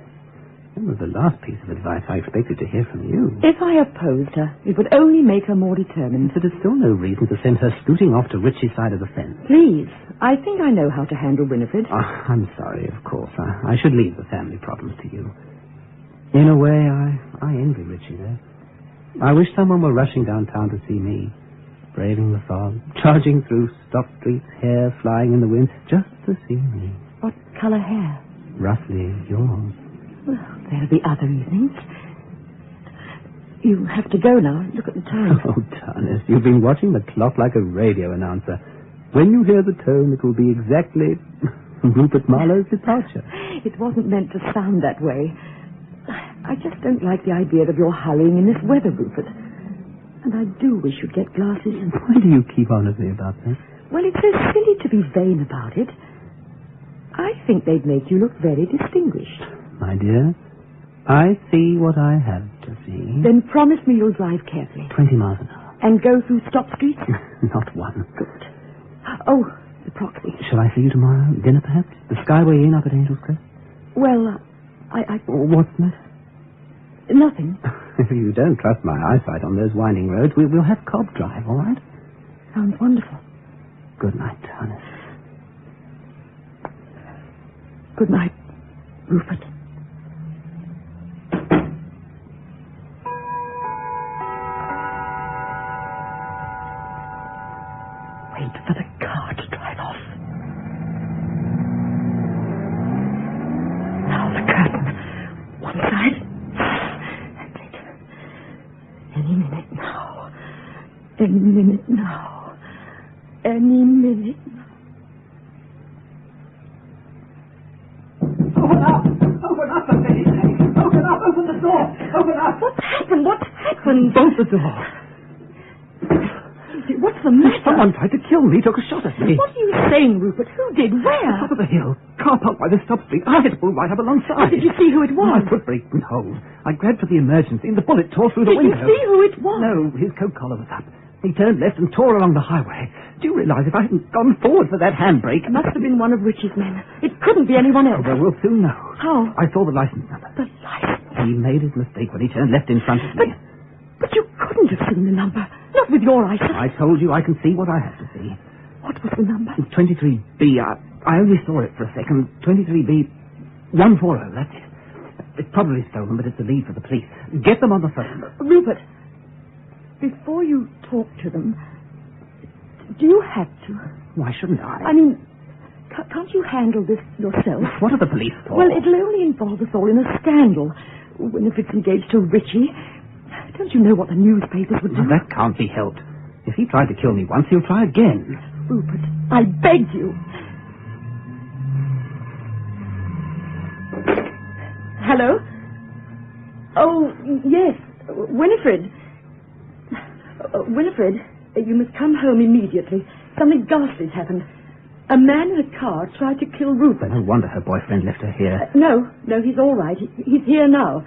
that was the last piece of advice I expected to hear from you. If I opposed her, it would only make her more determined. But there's still no reason to send her scooting off to Richie's side of the fence. Please, I think I know how to handle Winifred. I'm sorry, of course. I should leave the family problems to you. In a way, I envy Richie there. I wish someone were rushing downtown to see me, braving the fog, charging through stock streets, hair flying in the wind, just to see me. What color hair? Roughly yours. Well, there'll be other evenings. You have to go now. Look at the time. Oh, Tarnis, you've been watching the clock like a radio announcer. When you hear the tone, it will be exactly Rupert Marlowe's departure. It wasn't meant to sound that way. I just don't like the idea of your hurrying in this weather, Rupert. And I do wish you'd get glasses. Why do you keep on at me about that? Well, it's so silly to be vain about it. I think they'd make you look very distinguished. My dear, I see what I have to see. Then promise me you'll drive carefully. 20 miles an hour. And go through stop streets? Not one. Good. Oh, the proxy. Shall I see you tomorrow? Dinner, perhaps? The Skyway Inn up at Angel's Crest? Well, What's that? Nothing. If you don't trust my eyesight on those winding roads, we'll have Cobb drive, all right? Sounds wonderful. Good night, Thomas. Good night, Rupert. Wait for the car to drive off. Now the curtain. One side. That's it. Any minute now. Any minute now. Any minute now. Open up! Open up, for pity's sake! Open up! Open the door! Open up! What's happened? What's happened? Bolt the door. What's the matter? Someone tried to kill me, took a shot at me. What are you saying, Rupert? Who did? Where? Top of the hill. Car parked by the stop street. I had to pull right up alongside. Did you see who it was? My foot brake went hold. I grabbed for the emergency and the bullet tore through the window. Did you see who it was? No, his coat collar was up. He turned left and tore along the highway. Do you realize if I hadn't gone forward for that handbrake... It must have been one of Richie's men. It couldn't be anyone else. Well, we'll soon know. How? I saw the license number. The license? He made his mistake when he turned left in front of me. But you couldn't have seen the number. Not with your eyesight. I told you I can see what I have to see. What was the number? 23B. I only saw it for a second. 23B 140. That's it. It's probably stolen, but it's a lead for the police. Get them on the phone. Rupert, before you talk to them, do you have to? Why shouldn't I? I mean, can't you handle this yourself? What are the police for? Well, it'll only involve us all in a scandal. When if it's engaged to Richie, don't you know what the newspapers would do? Well, that can't be helped. If he tried to kill me once, he'll try again. Rupert, I beg you. Hello? Oh, yes. Winifred. Winifred, you must come home immediately. Something ghastly's happened. A man in a car tried to kill Rupert. No wonder her boyfriend left her here. No, he's all right. He's here now.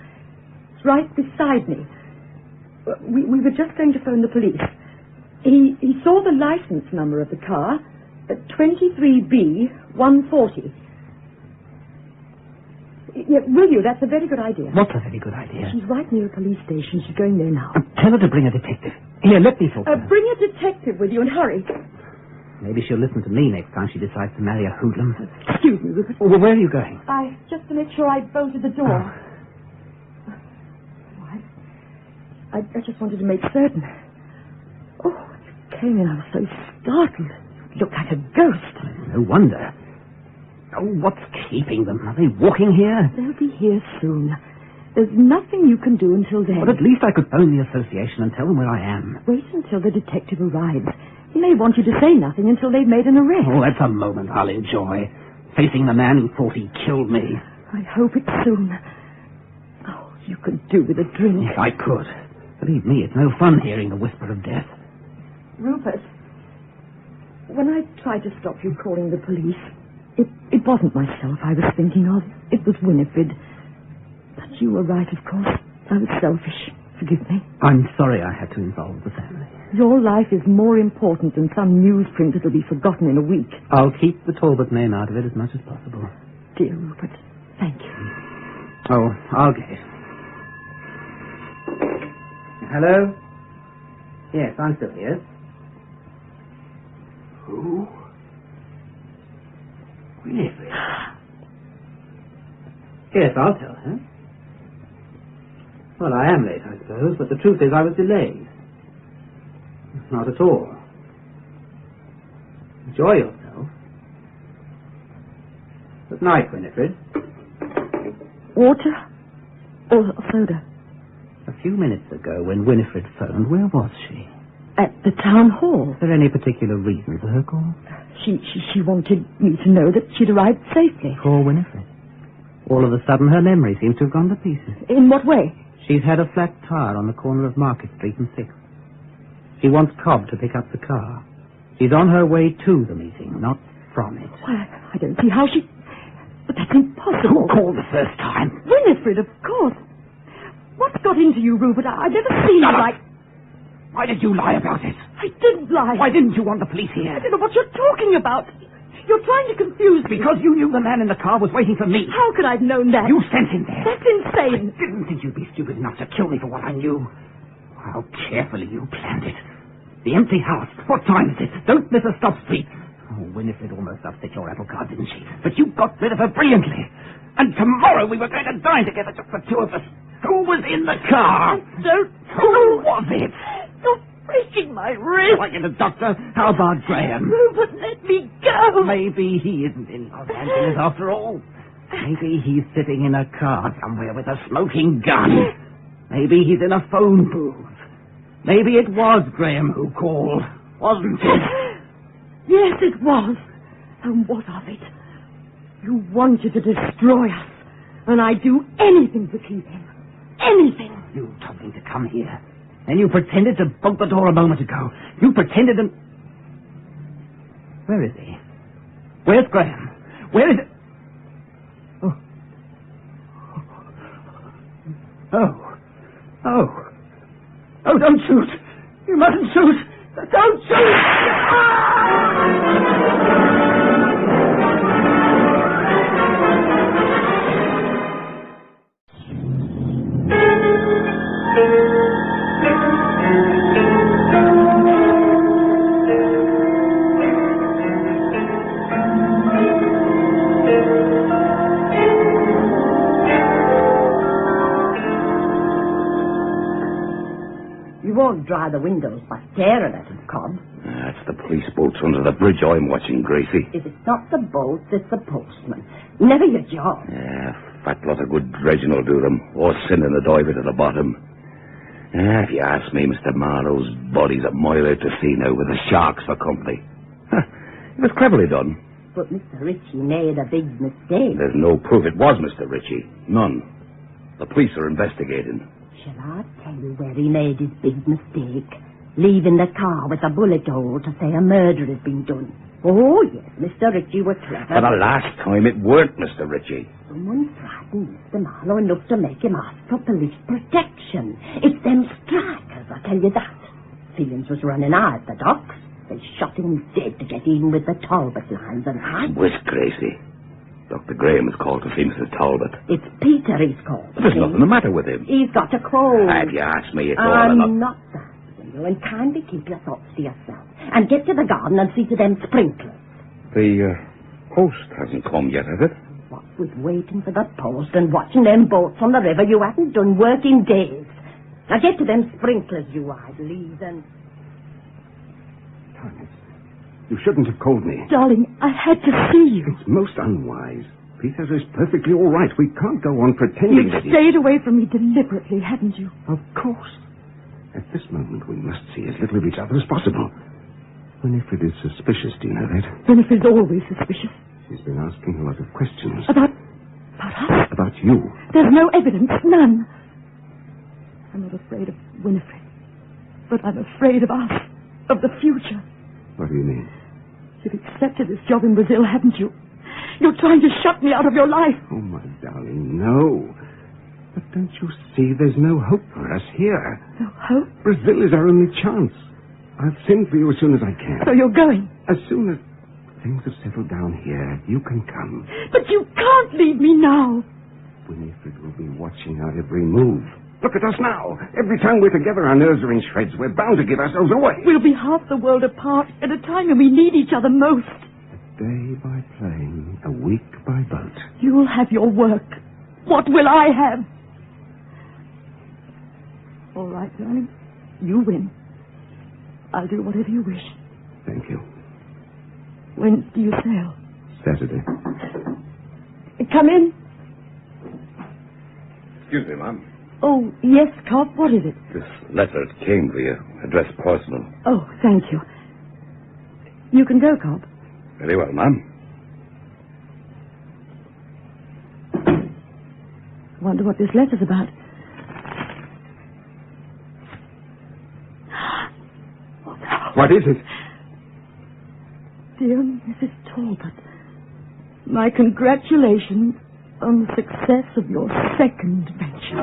He's right beside me. We were just going to phone the police. He saw the license number of the car, 23B 140. Yeah, will you? That's a very good idea. What's a very good idea? She's right near a police station. She's going there now. Tell her to bring a detective. Here, let me talk to her. Bring a detective with you and hurry. Maybe she'll listen to me next time she decides to marry a hoodlum. Excuse me, Rupert. Well, where are you going? Just to make sure I bolted the door. I just wanted to make certain. Oh, when you came in, I was so startled. You looked like a ghost. No wonder. Oh, what's keeping them? Are they walking here? They'll be here soon. There's nothing you can do until then. But at least I could phone the association and tell them where I am. Wait until the detective arrives. He may want you to say nothing until they've made an arrest. Oh, that's a moment I'll enjoy. Facing the man who thought he killed me. I hope it's soon. Oh, you could do with a drink. Yes, I could. Believe me, it's no fun hearing the whisper of death. Rupert, when I tried to stop you calling the police, it wasn't myself I was thinking of. It was Winifred. But you were right, of course. I was selfish. Forgive me. I'm sorry I had to involve the family. Your life is more important than some newsprint that'll be forgotten in a week. I'll keep the Talbot name out of it as much as possible. Dear Rupert, thank you. Oh, I'll get it. Hello? Yes, I'm still here. Who? Winifred. Yes, I'll tell her. Well, I am late, I suppose, but the truth is I was delayed. Not at all. Enjoy yourself. Good night, Winifred. Water or soda? A few minutes ago, when Winifred phoned, where was she? At the town hall. Is there any particular reason for her call? She wanted me to know that she'd arrived safely. Poor Winifred. All of a sudden, her memory seems to have gone to pieces. In what way? She's had a flat tire on the corner of Market Street and 6th. She wants Cobb to pick up the car. She's on her way to the meeting, not from it. Well, I don't see how she... But that's impossible. Who called the first time? Winifred, of course. What's got into you, Rupert? I've never seen you like... Why did you lie about it? I didn't lie. Why didn't you want the police here? I don't know what you're talking about. You're trying to confuse me. Because you knew the man in the car was waiting for me. How could I have known that? You sent him there. That's insane. I didn't think you'd be stupid enough to kill me for what I knew. How carefully you planned it. The empty house. What time is it? Don't miss a stop street. Oh, Winifred almost upset your apple cart, didn't she? But you got rid of her brilliantly. And tomorrow we were going to dine together, just the two of us. Who was in the car? Who was it? You're breaking my wrist. Shall I get a doctor? How about Graham? Rupert, let me go. Maybe he isn't in Los Angeles after all. Maybe he's sitting in a car somewhere with a smoking gun. Maybe he's in a phone booth. Maybe it was Graham who called, wasn't it? Yes, it was. And what of it? You wanted to destroy us, and I'd do anything to keep him. Anything. You told him to come here. And you pretended to bolt the door a moment ago. You pretended to... Where is he? Where's Graham? Where is it? Oh. Oh, don't shoot. You mustn't shoot. Don't shoot. Dry the windows by staring at it, Cobb. That's the police boats under the bridge I'm watching, Gracie. If it's not the boats, it's the postman. Never your job. Yeah, fat lot of good dredging will do them, or sending the diver to the bottom. If you ask me, Mr. Marlowe's body's a mile out to sea now with the sharks for company. It was cleverly done. But Mr. Ritchie made a big mistake. There's no proof it was Mr. Ritchie. None. The police are investigating. Shall I tell you where he made his big mistake? Leaving the car with a bullet hole to say a murder had been done. Oh, yes, Mr. Ritchie was clever. For the last time, it weren't Mr. Ritchie. Someone frightened Mr. Marlowe enough to make him ask for police protection. It's them strikers, I tell you that. Feelings was running high at the docks. They shot him dead to get even with the Talbot lines and I... Whisk, Gracie. Dr. Graham is called to see Mrs. Talbot. It's Peter he's called. There's nothing the matter with him. He's got a cold. If you ask me, it's all I'm not asking you, and kindly keep your thoughts to yourself. And get to the garden and see to them sprinklers. The post hasn't come yet, has it? What with waiting for the post and watching them boats on the river, you haven't done work in days. Now get to them sprinklers, you idlies, and... Thomas, you shouldn't have called me. Darling, I had to see you. It's most unwise. Peter is perfectly all right. We can't go on pretending that You've stayed away from me deliberately, haven't you? Of course. At this moment, we must see as little of each other as possible. Winifred is suspicious, do you know that? Winifred's always suspicious. She's been asking a lot of questions. About us? About you. There's no evidence, none. I'm not afraid of Winifred, but I'm afraid of us, of the future. What do you mean? You've accepted this job in Brazil, haven't you? You're trying to shut me out of your life. Oh, my darling, no. But don't you see there's no hope for us here? No hope? Brazil is our only chance. I'll send for you as soon as I can. So you're going? As soon as things have settled down here, you can come. But you can't leave me now. Winifred will be watching our every move. Look at us now. Every time we're together, our nerves are in shreds. We're bound to give ourselves away. We'll be half the world apart at a time when we need each other most. A day by plane, a week by boat. You'll have your work. What will I have? All right, darling. You win. I'll do whatever you wish. Thank you. When do you sail? Saturday. Come in. Excuse me, Ma'am. Oh, yes, Cobb. What is it? This letter came for you, addressed personal. Oh, thank you. You can go, Cobb. Very well, Ma'am. Wonder what this letter's about. What is it? Dear Mrs. Talbot, my congratulations on the success of your second venture.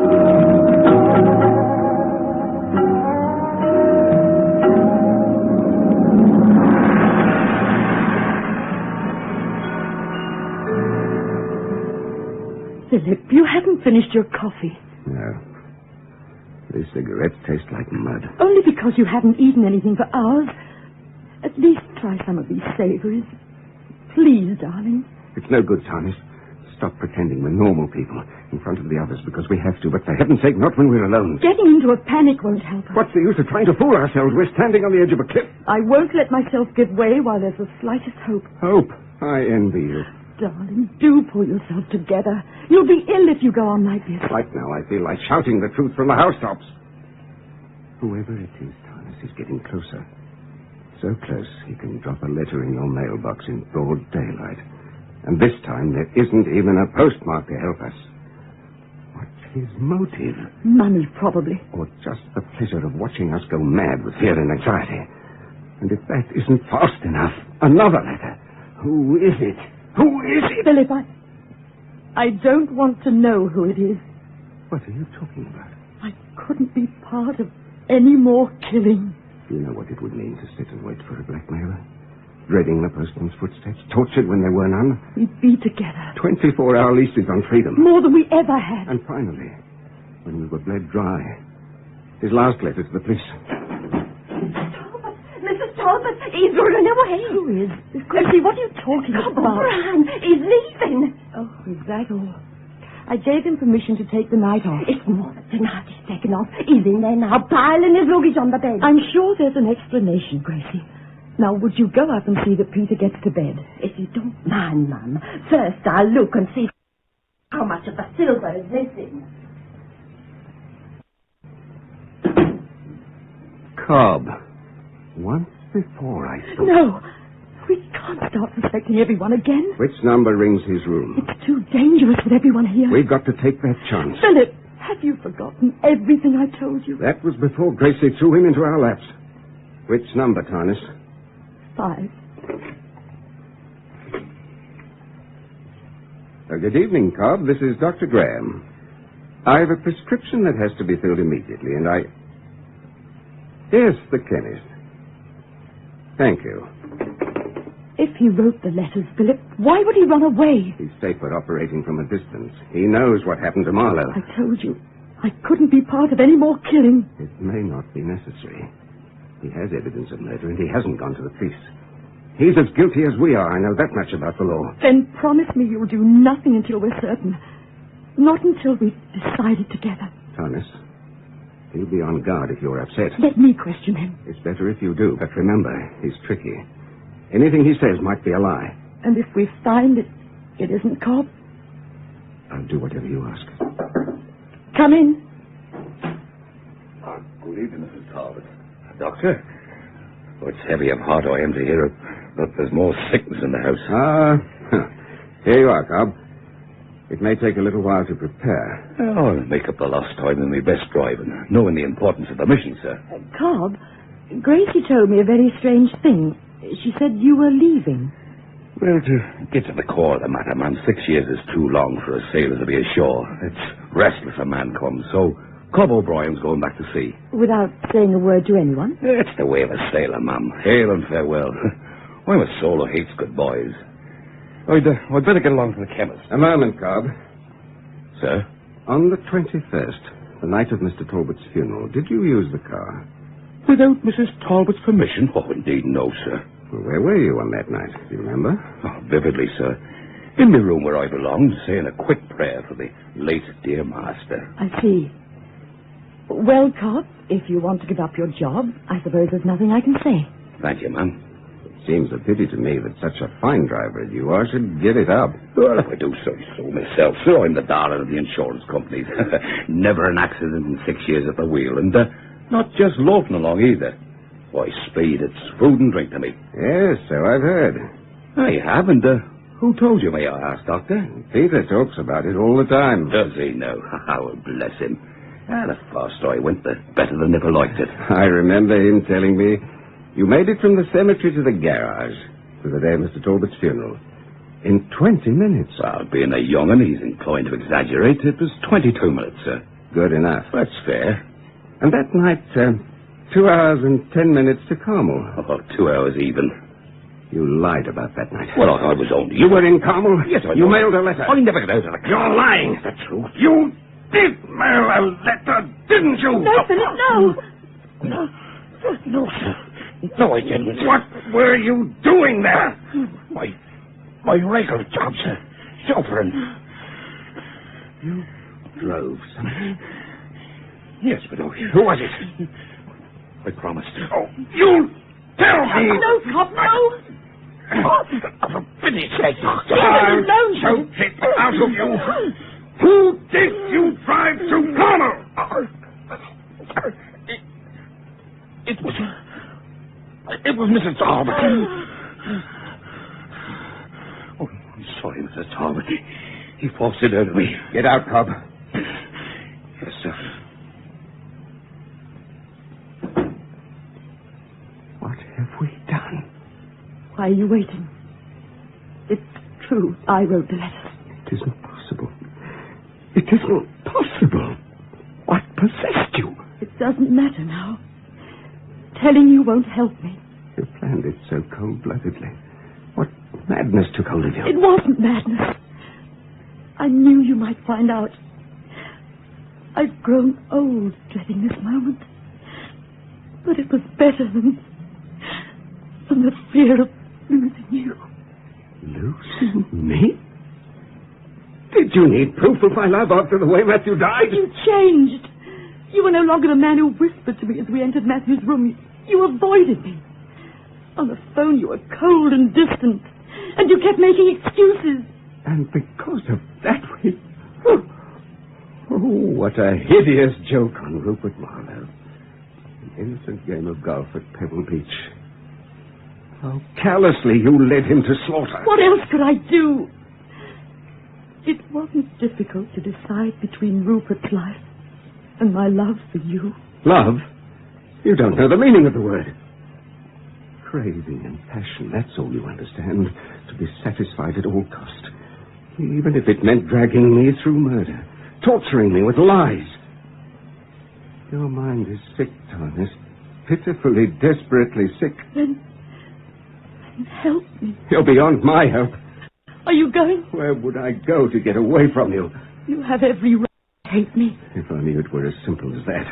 Philip, you haven't finished your coffee. No. These cigarettes taste like mud. Only because you haven't eaten anything for hours. At least try some of these savories. Please, darling. It's no good, Tarnis. Stop pretending we're normal people in front of the others because we have to, but for heaven's sake, not when we're alone. Getting into a panic won't help us. What's the use of trying to fool ourselves? We're standing on the edge of a cliff. I won't let myself give way while there's the slightest hope. Hope? I envy you. Darling, do pull yourself together. You'll be ill if you go on like this. Right now, I feel like shouting the truth from the housetops. Whoever it is, Tarnis, is getting closer. So close, he can drop a letter in your mailbox in broad daylight. And this time, there isn't even a postmark to help us. What's his motive? Money, probably. Or just the pleasure of watching us go mad with fear and anxiety. And if that isn't fast enough, another letter. Who is it? Who is it? Philip, I don't want to know who it is. What are you talking about? I couldn't be part of any more killing. You know what it would mean to sit and wait for a blackmailer? Dreading the postman's footsteps, tortured when there were none. We'd be together. 24-hour leases on freedom. More than we ever had. And finally, when we were bled dry, his last letter to the police. Mrs. Talbot, he's running away. Who is? Gracie, what are you talking about? Bran, he's leaving. Oh, is that all? I gave him permission to take the night off. It's more than tonight he's taken off. He's in there now, piling his luggage on the bed. I'm sure there's an explanation, Gracie. Now, would you go up and see that Peter gets to bed? If you don't mind, Mum. First, I'll look and see how much of the silver is missing. Cobb. Once before I thought... No. We can't start suspecting everyone again. Which number rings his room? It's too dangerous with everyone here. We've got to take that chance. Philip, have you forgotten everything I told you? That was before Gracie threw him into our laps. Which number, Tarnis? 5. Good evening, Cobb. This is Dr. Graham. I've a prescription that has to be filled immediately, and I... Yes, the chemist. Thank you. If he wrote the letters, Philip, why would he run away? He's safer operating from a distance. He knows what happened to Marlowe. I told you, I couldn't be part of any more killing. It may not be necessary. He has evidence of murder, and he hasn't gone to the police. He's as guilty as we are. I know that much about the law. Then promise me you'll do nothing until we're certain. Not until we've decided together. Tarnis, he'll be on guard if you're upset. Let me question him. It's better if you do, but remember, he's tricky. Anything he says might be a lie. And if we find it isn't Cobb? I'll do whatever you ask. Come in. Good evening, Mrs. Talbot. Doctor? Oh, it's heavy of heart I am to hear that there's more sickness in the house. Here you are, Cobb. It may take a little while to prepare. Oh, I'll make up the lost time in my best driving, knowing the importance of the mission, sir. Cobb, Gracie told me a very strange thing. She said you were leaving. Well, to get to the core of the matter, ma'am, 6 years is too long for a sailor to be ashore. It's restless a man comes, so Cobb O'Brien's going back to sea. Without saying a word to anyone? It's the way of a sailor, ma'am. Hail and farewell. I'm a soul who hates goodbyes. I'd better get along to the chemist. A moment, Cobb. Sir? On the 21st, the night of Mr. Talbot's funeral, did you use the car? Without Mrs. Talbot's permission? Oh, indeed, no, sir. Well, where were you on that night? Do you remember? Oh, vividly, sir. In the room where I belonged, saying a quick prayer for the late dear master. I see. Well, Cobb, if you want to give up your job, I suppose there's nothing I can say. Thank you, ma'am. It seems a pity to me that such a fine driver as you are should give it up. Well, if I do say so myself, sir, I'm the darling of the insurance companies. Never an accident in 6 years at the wheel, and not just loafing along either. Why, speed, it's food and drink to me. Yes, so I've heard. I have, and who told you, may I ask, Doctor? Peter talks about it all the time. Does he now? Oh, bless him. The faster I went, the better the nipper liked it. I remember him telling me you made it from the cemetery to the garage for the day of Mr. Talbot's funeral in 20 minutes. Well, being a young'un, he's inclined to exaggerate. It was 22 minutes, sir. Good enough. That's fair. And that night, 2 hours and 10 minutes to Carmel. Oh, 2 hours even. You lied about that night. Well, I was only... You were in Carmel? Yes, I You was. mailed a letter? I never got out of the car. You're lying. That's the truth. You did mail a letter, didn't you? No, Philip, no. No, sir. No, I didn't. What were you doing there? My regular job, sir. Chauffeuring. You drove something. Yes, but no. Who was it? I promised. Oh, you tell me. No, cop, no. For pity's sake. I'll choke it out of you. Who did you drive to Carmel? It was Mrs. Talbot. Oh, I'm sorry, Mrs. Talbot. He forced it out of me. Get out, Cobb. Yes, sir. What have we done? Why are you waiting? It's true. I wrote the letter. It isn't possible. It isn't possible. What possessed you? It doesn't matter now. Telling you won't help me. You planned it so cold-bloodedly. What madness took hold of you? It wasn't madness. I knew you might find out. I've grown old dreading this moment. But it was better than the fear of losing you. Losing me? Did you need proof of my love after the way Matthew died? You changed. You were no longer the man who whispered to me as we entered Matthew's room. You avoided me. On the phone, you were cold and distant. And you kept making excuses. And because of that, we... Oh, what a hideous joke on Rupert Marlowe. An innocent game of golf at Pebble Beach. How callously you led him to slaughter. What else could I do? It wasn't difficult to decide between Rupert's life and my love for you. Love? You don't know the meaning of the word. Craving and passion, that's all you understand. To be satisfied at all cost. Even if it meant dragging me through murder. Torturing me with lies. Your mind is sick, Thomas. Pitifully, desperately sick. Then help me. You're beyond my help. Are you going? Where would I go to get away from you? You have every right to hate me. If only it were as simple as that.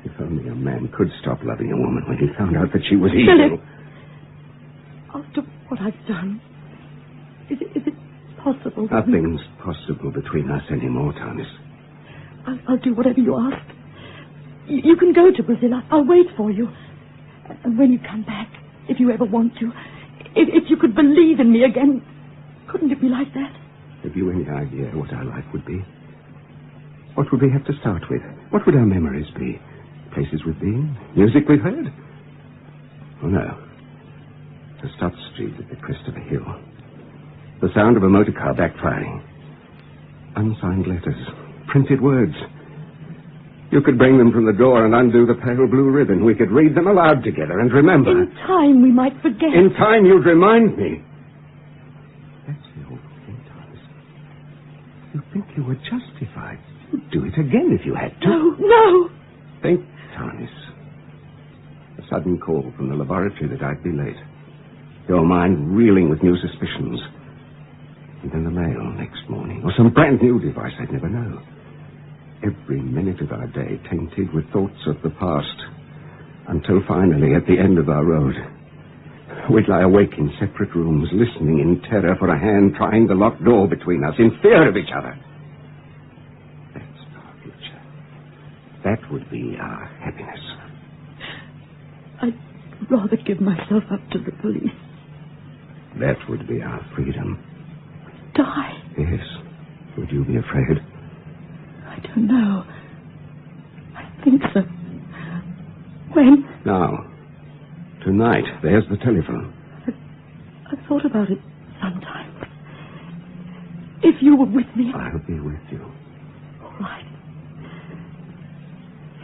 If only a man could stop loving a woman when he found out that she was evil. Philip, after what I've done, is it possible? Nothing's possible between us anymore, Thomas. I'll do whatever you ask. You can go to Brazil. I'll wait for you. And when you come back, if you ever want to, if you could believe in me again, couldn't it be like that? Have you any idea what our life would be? What would we have to start with? What would our memories be? Places we've been? Music we've heard? Oh, no. A stopped street at the crest of a hill. The sound of a motor car backfiring. Unsigned letters. Printed words. You could bring them from the door and undo the pale blue ribbon. We could read them aloud together and remember. In time, we might forget. In time, you'd remind me. That's the whole thing, Thomas. You think you were justified. You'd do it again if you had to. No. Think, Thomas. A sudden call from the laboratory that I'd be late. Your mind reeling with new suspicions. And then the mail next morning. Or some brand new device I'd never know. Every minute of our day tainted with thoughts of the past. Until finally, at the end of our road, we'd lie awake in separate rooms, listening in terror for a hand trying the locked door between us, in fear of each other. That's our future. That would be our happiness. I'd rather give myself up to the police. That would be our freedom. Die? Yes. Would you be afraid? I don't know. I think so. When? Now. Tonight. There's the telephone. I've thought about it sometimes. If you were with me... I'll be with you. All right.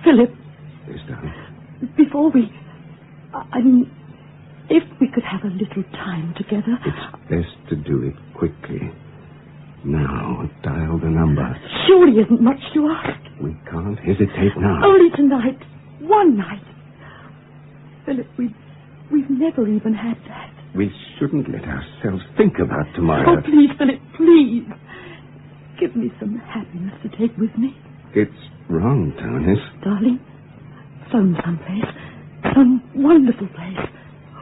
Philip. Yes, darling. Before we... I mean, if we could have a little time together... It's best to do it quickly. Now, dial the number. Surely isn't much to ask. We can't hesitate now. Only tonight. One night. Philip, we've never even had that. We shouldn't let ourselves think about tomorrow. Oh, please, Philip, please. Give me some happiness to take with me. It's wrong, Townes. Darling, phone someplace. Some wonderful place.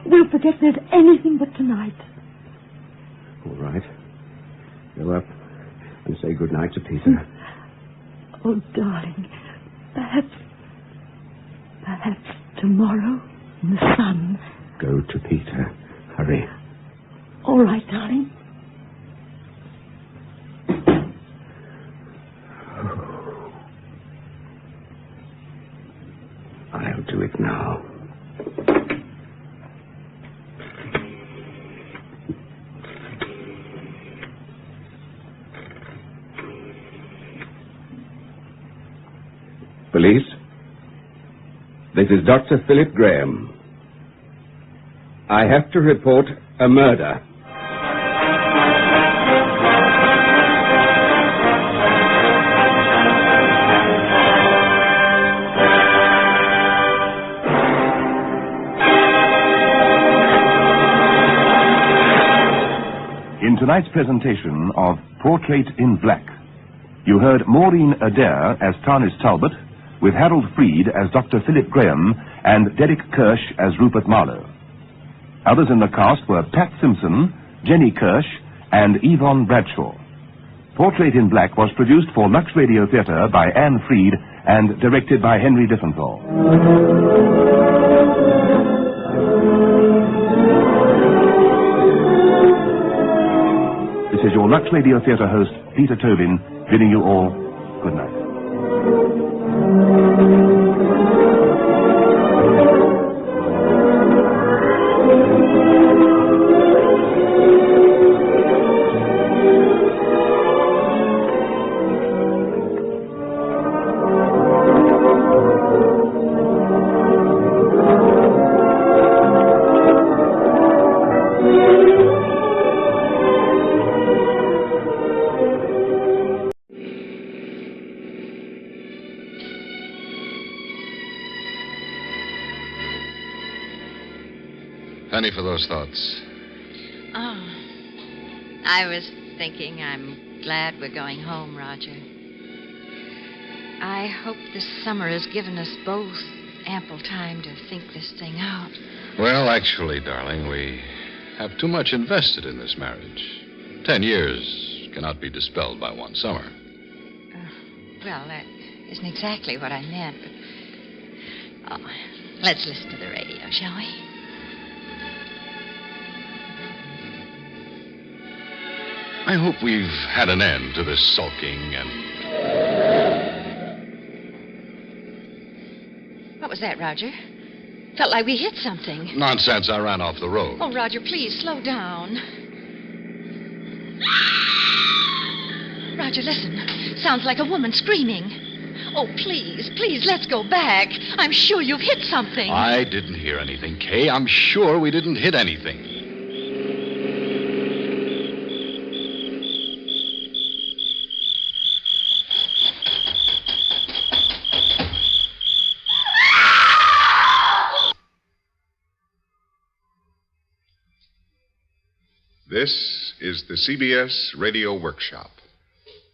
We'll forget there's anything but tonight. All right. Go up and say good night to Peter. Oh, darling, perhaps tomorrow in the sun. Go to Peter. Hurry. All right, darling. I'll do it now. Police? This is Dr. Philip Graham. I have to report a murder. In tonight's presentation of Portrait in Black, you heard Maureen Adair as Tarnis Talbot, with Harold Freed as Dr. Philip Graham and Derek Kirsch as Rupert Marlowe. Others in the cast were Pat Simpson, Jenny Kirsch, and Yvonne Bradshaw. Portrait in Black was produced for Lux Radio Theatre by Anne Freed and directed by Henry Diffenthal. This is your Lux Radio Theatre host, Peter Tobin, bidding you all good night. Penny for those thoughts. Oh, I was thinking I'm glad we're going home, Roger. I hope this summer has given us both ample time to think this thing out. Well, actually, darling, we have too much invested in this marriage. 10 years cannot be dispelled by one summer. Well, that isn't exactly what I meant, but... Oh, let's listen to the radio, shall we? I hope we've had an end to this sulking and... What was that, Roger? Felt like we hit something. Nonsense, I ran off the road. Oh, Roger, please, slow down. Roger, listen. Sounds like a woman screaming. Oh, please, let's go back. I'm sure you've hit something. I didn't hear anything, Kay. I'm sure we didn't hit anything. This is the CBS Radio Workshop,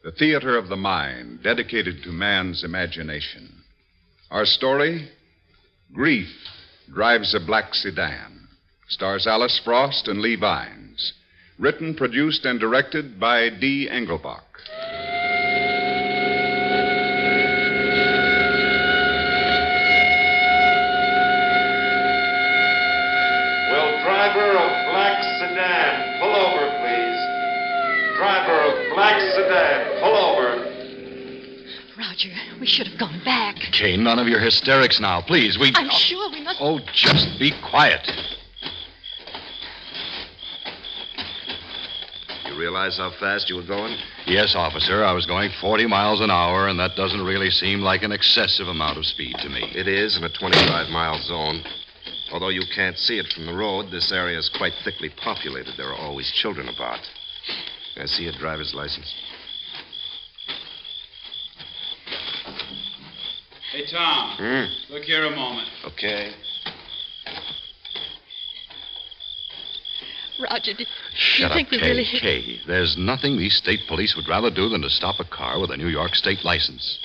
the theater of the mind dedicated to man's imagination. Our story, Grief Drives a Black Sedan, stars Alice Frost and Lee Vines. Written, produced, and directed by D. Engelbach. Driver of black sedan, pull over, please. Driver of black sedan, pull over. Roger, we should have gone back. Kay, none of your hysterics now. Please, I'm sure we must... Oh, just be quiet. You realize how fast you were going? Yes, officer. I was going 40 miles an hour, and that doesn't really seem like an excessive amount of speed to me. It is in a 25-mile zone. Although you can't see it from the road, this area is quite thickly populated. There are always children about. Can I see a driver's license? Hey, Tom. Look here a moment. Okay. Roger, do you Shut think up, we Kay. really... Kay, there's nothing these state police would rather do than to stop a car with a New York state license.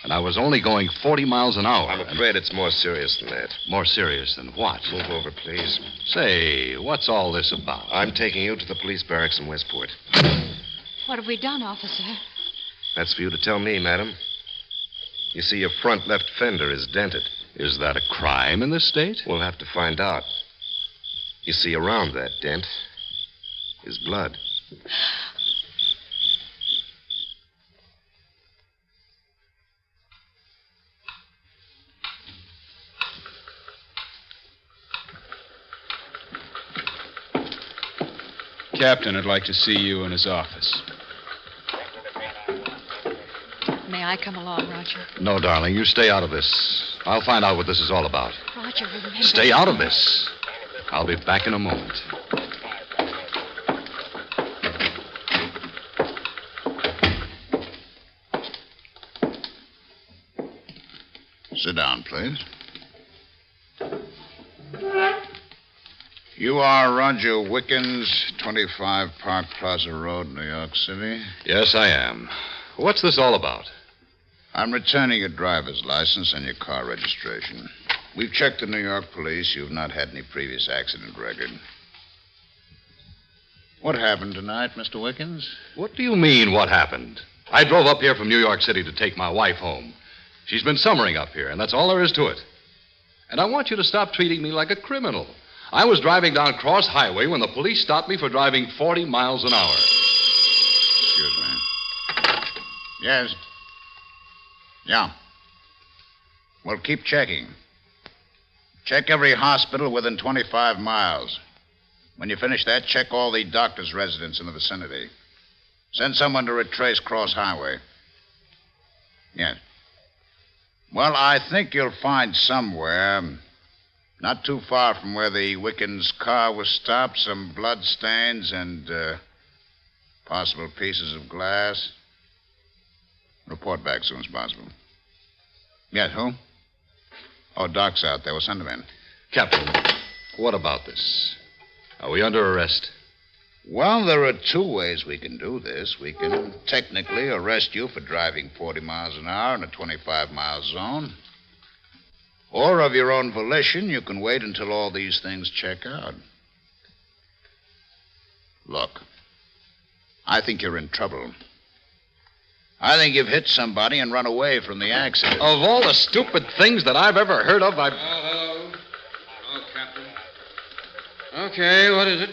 And I was only going 40 miles an hour. I'm afraid it's more serious than that. More serious than what? Move over, please. Say, what's all this about? I'm taking you to the police barracks in Westport. What have we done, officer? That's for you to tell me, madam. You see, your front left fender is dented. Is that a crime in this state? We'll have to find out. You see, around that dent is blood. Captain would like to see you in his office. May I come along, Roger? No, darling, you stay out of this. I'll find out what this is all about. Roger, remember... Stay out of this. I'll be back in a moment. Sit down, please. You are Roger Wickens, 25 Park Plaza Road, New York City? Yes, I am. What's this all about? I'm returning your driver's license and your car registration. We've checked the New York police. You've not had any previous accident record. What happened tonight, Mr. Wickens? What do you mean, what happened? I drove up here from New York City to take my wife home. She's been summering up here, and that's all there is to it. And I want you to stop treating me like a criminal. I was driving down Cross Highway when the police stopped me for driving 40 miles an hour. Excuse me. Yes. Yeah. Well, keep checking. Check every hospital within 25 miles. When you finish that, check all the doctor's residence in the vicinity. Send someone to retrace Cross Highway. Yes. Well, I think you'll find somewhere, not too far from where the Wickens' car was stopped, some blood stains and possible pieces of glass. Report back as soon as possible. Yes, who? Oh, Doc's out there. We'll send him in. Captain, what about this? Are we under arrest? Well, there are two ways we can do this. We can technically arrest you for driving 40 miles an hour in a 25-mile zone. Or of your own volition, you can wait until all these things check out. Look, I think you're in trouble. I think you've hit somebody and run away from the accident. Of all the stupid things that I've ever heard of, Hello. Oh, Captain. Okay, what is it?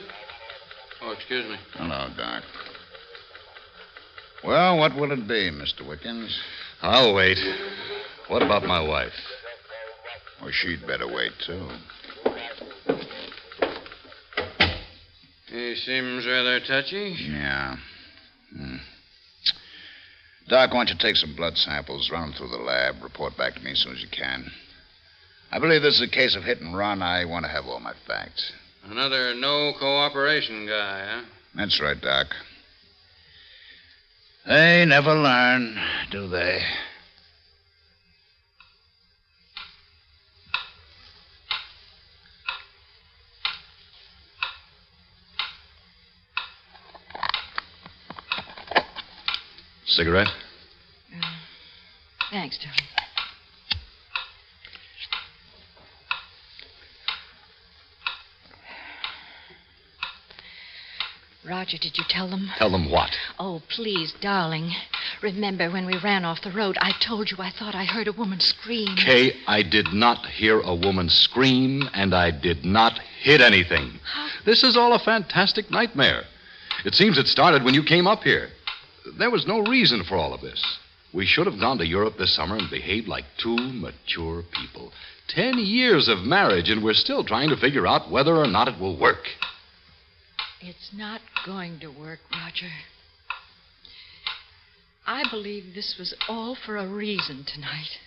Oh, excuse me. Hello, Doc. Well, what will it be, Mr. Wickens? I'll wait. What about my wife? Well, she'd better wait, too. He seems rather touchy. Yeah. Doc, why don't you take some blood samples, run them through the lab, report back to me as soon as you can. I believe this is a case of hit and run. I want to have all my facts. Another no cooperation guy, huh? That's right, Doc. They never learn, do they? Cigarette? Thanks, darling. Roger, did you tell them? Tell them what? Oh, please, darling. Remember when we ran off the road, I told you I thought I heard a woman scream. Kay, I did not hear a woman scream, and I did not hit anything. This is all a fantastic nightmare. It seems it started when you came up here. There was no reason for all of this. We should have gone to Europe this summer and behaved like two mature people. 10 years of marriage, and we're still trying to figure out whether or not it will work. It's not going to work, Roger. I believe this was all for a reason tonight.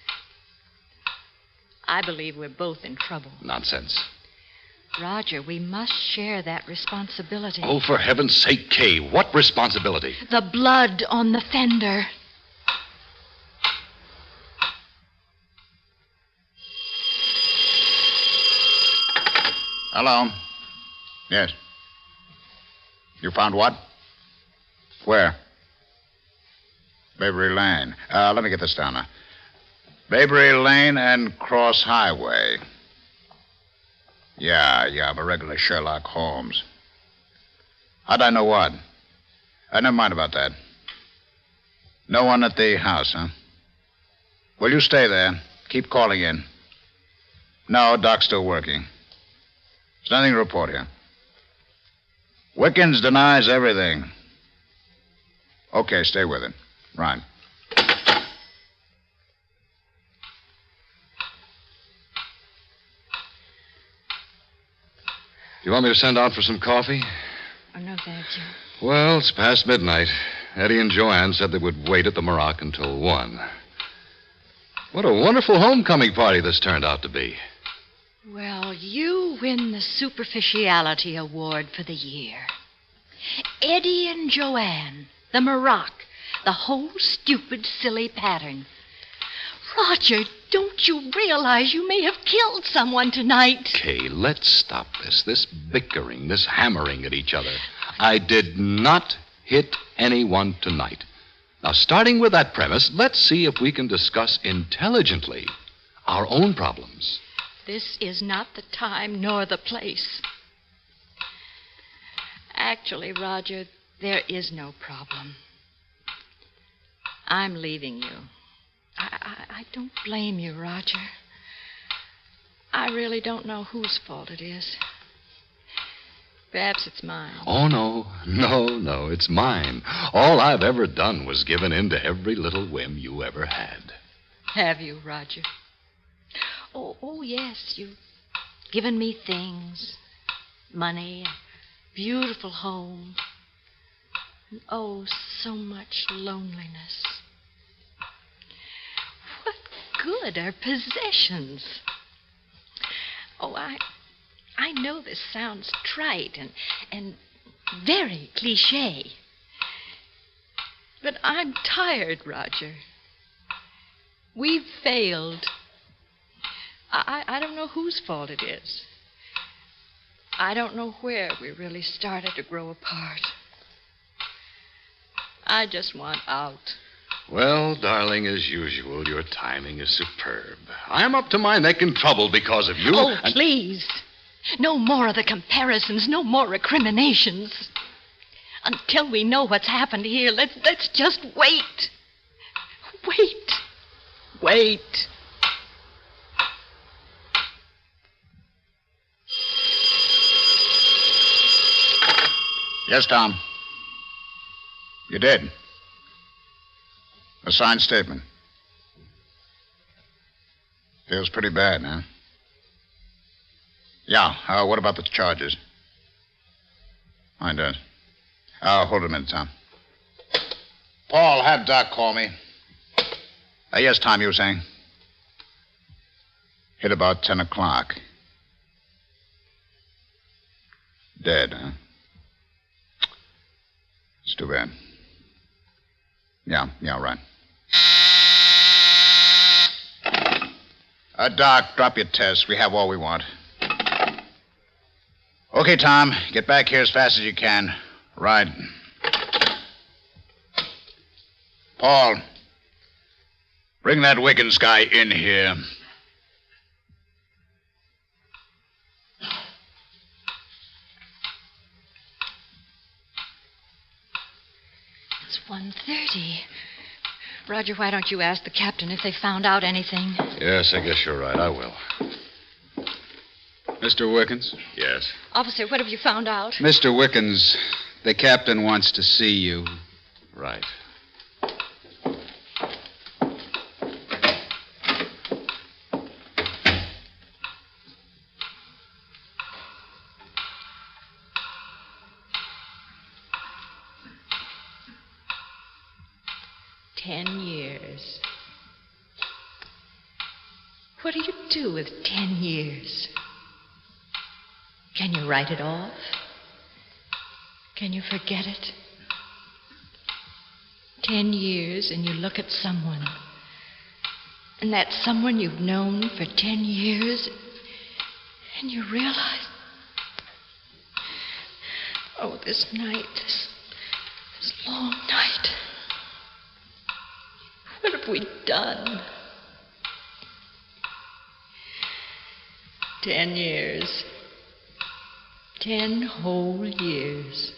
I believe we're both in trouble. Nonsense. Roger, we must share that responsibility. Oh, for heaven's sake, Kay, what responsibility? The blood on the fender. Hello. Yes. You found what? Where? Bayberry Lane. Let me get this down now. Bayberry Lane and Cross Highway. Yeah, I'm a regular Sherlock Holmes. How'd I know what? Never mind about that. No one at the house, huh? Well, you stay there. Keep calling in. No, Doc's still working. There's nothing to report here. Wickens denies everything. Okay, stay with him. Right. You want me to send out for some coffee? Oh, no, thank you. Well, it's past midnight. Eddie and Joanne said they would wait at the Maroc until 1. What a wonderful homecoming party this turned out to be. Well, you win the Superficiality Award for the year. Eddie and Joanne, the Maroc, the whole stupid, silly pattern. Roger, don't you realize you may have killed someone tonight? Kay, let's stop this bickering, this hammering at each other. I did not hit anyone tonight. Now, starting with that premise, let's see if we can discuss intelligently our own problems. This is not the time nor the place. Actually, Roger, there is no problem. I'm leaving you. I don't blame you, Roger. I really don't know whose fault it is. Perhaps it's mine. Oh, no, it's mine. All I've ever done was given in to every little whim you ever had. Have you, Roger? Oh, yes, you've given me things. Money, a beautiful home. And oh, so much loneliness. What good are possessions? Oh, I know this sounds trite and very cliché. But I'm tired, Roger. We've failed. I don't know whose fault it is. I don't know where we really started to grow apart. I just want out. Well, darling, as usual, your timing is superb. I'm up to my neck in trouble because of you. Oh, please. No more of the comparisons, no more recriminations. Until we know what's happened here, let's just wait. Wait. Yes, Tom. You did. A signed statement. Feels pretty bad, huh? Yeah, what about the charges? Mine does. Hold a minute, Tom. Paul, have Doc call me. Yes, Tom, you were saying? Hit about 10 o'clock. Dead, huh? It's too bad. Yeah, right. Doc, drop your test. We have all we want. Okay, Tom, get back here as fast as you can. Right. Paul, bring that Wiggins guy in here. It's 1:30. Roger, why don't you ask the captain if they found out anything? Yes, I guess you're right. I will. Mr. Wickens? Yes. Officer, what have you found out? Mr. Wickens, the captain wants to see you. Right. What do you do with 10 years? Can you write it off? Can you forget it? 10 years and you look at someone, and that someone you've known for 10 years, and you realize, Oh, this night, this long night. What have we done? 10 years. 10 whole years.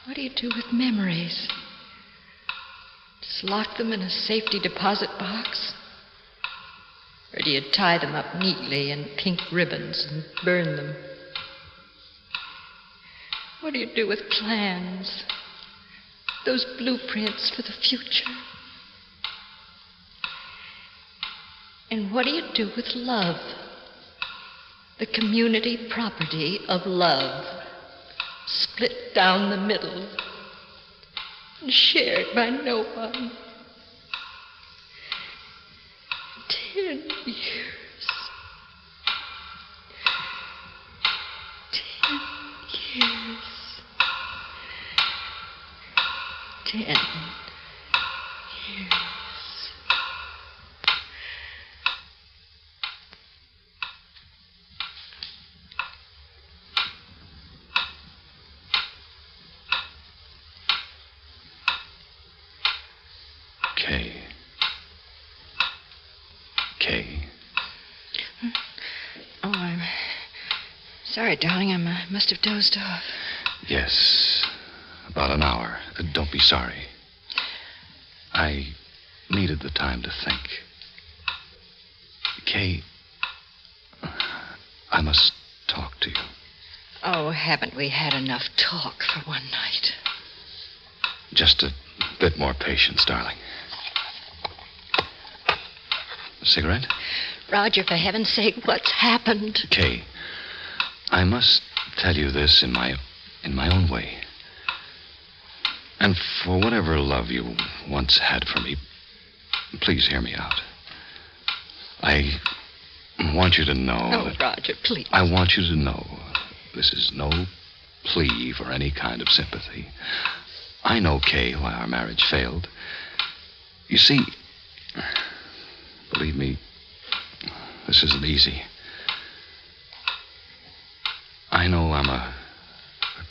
What do you do with memories? Just lock them in a safety deposit box? Or do you tie them up neatly in pink ribbons and burn them? What do you do with plans? Those blueprints for the future? And what do you do with love? The community property of love, split down the middle and shared by no one. 10 years. 10 years. 10 years. Kay. Oh, I'm sorry, darling. I must have dozed off. Yes, about an hour. Don't be sorry. I needed the time to think. Kay, I must talk to you. Oh, haven't we had enough talk for one night? Just a bit more patience, darling. A cigarette? Roger, for heaven's sake, what's happened? Kay, I must tell you this in my own way. And for whatever love you once had for me, please hear me out. I want you to know... Oh, Roger, please. I want you to know this is no plea for any kind of sympathy. I know, Kay, why our marriage failed. You see, believe me, this isn't easy. I know I'm a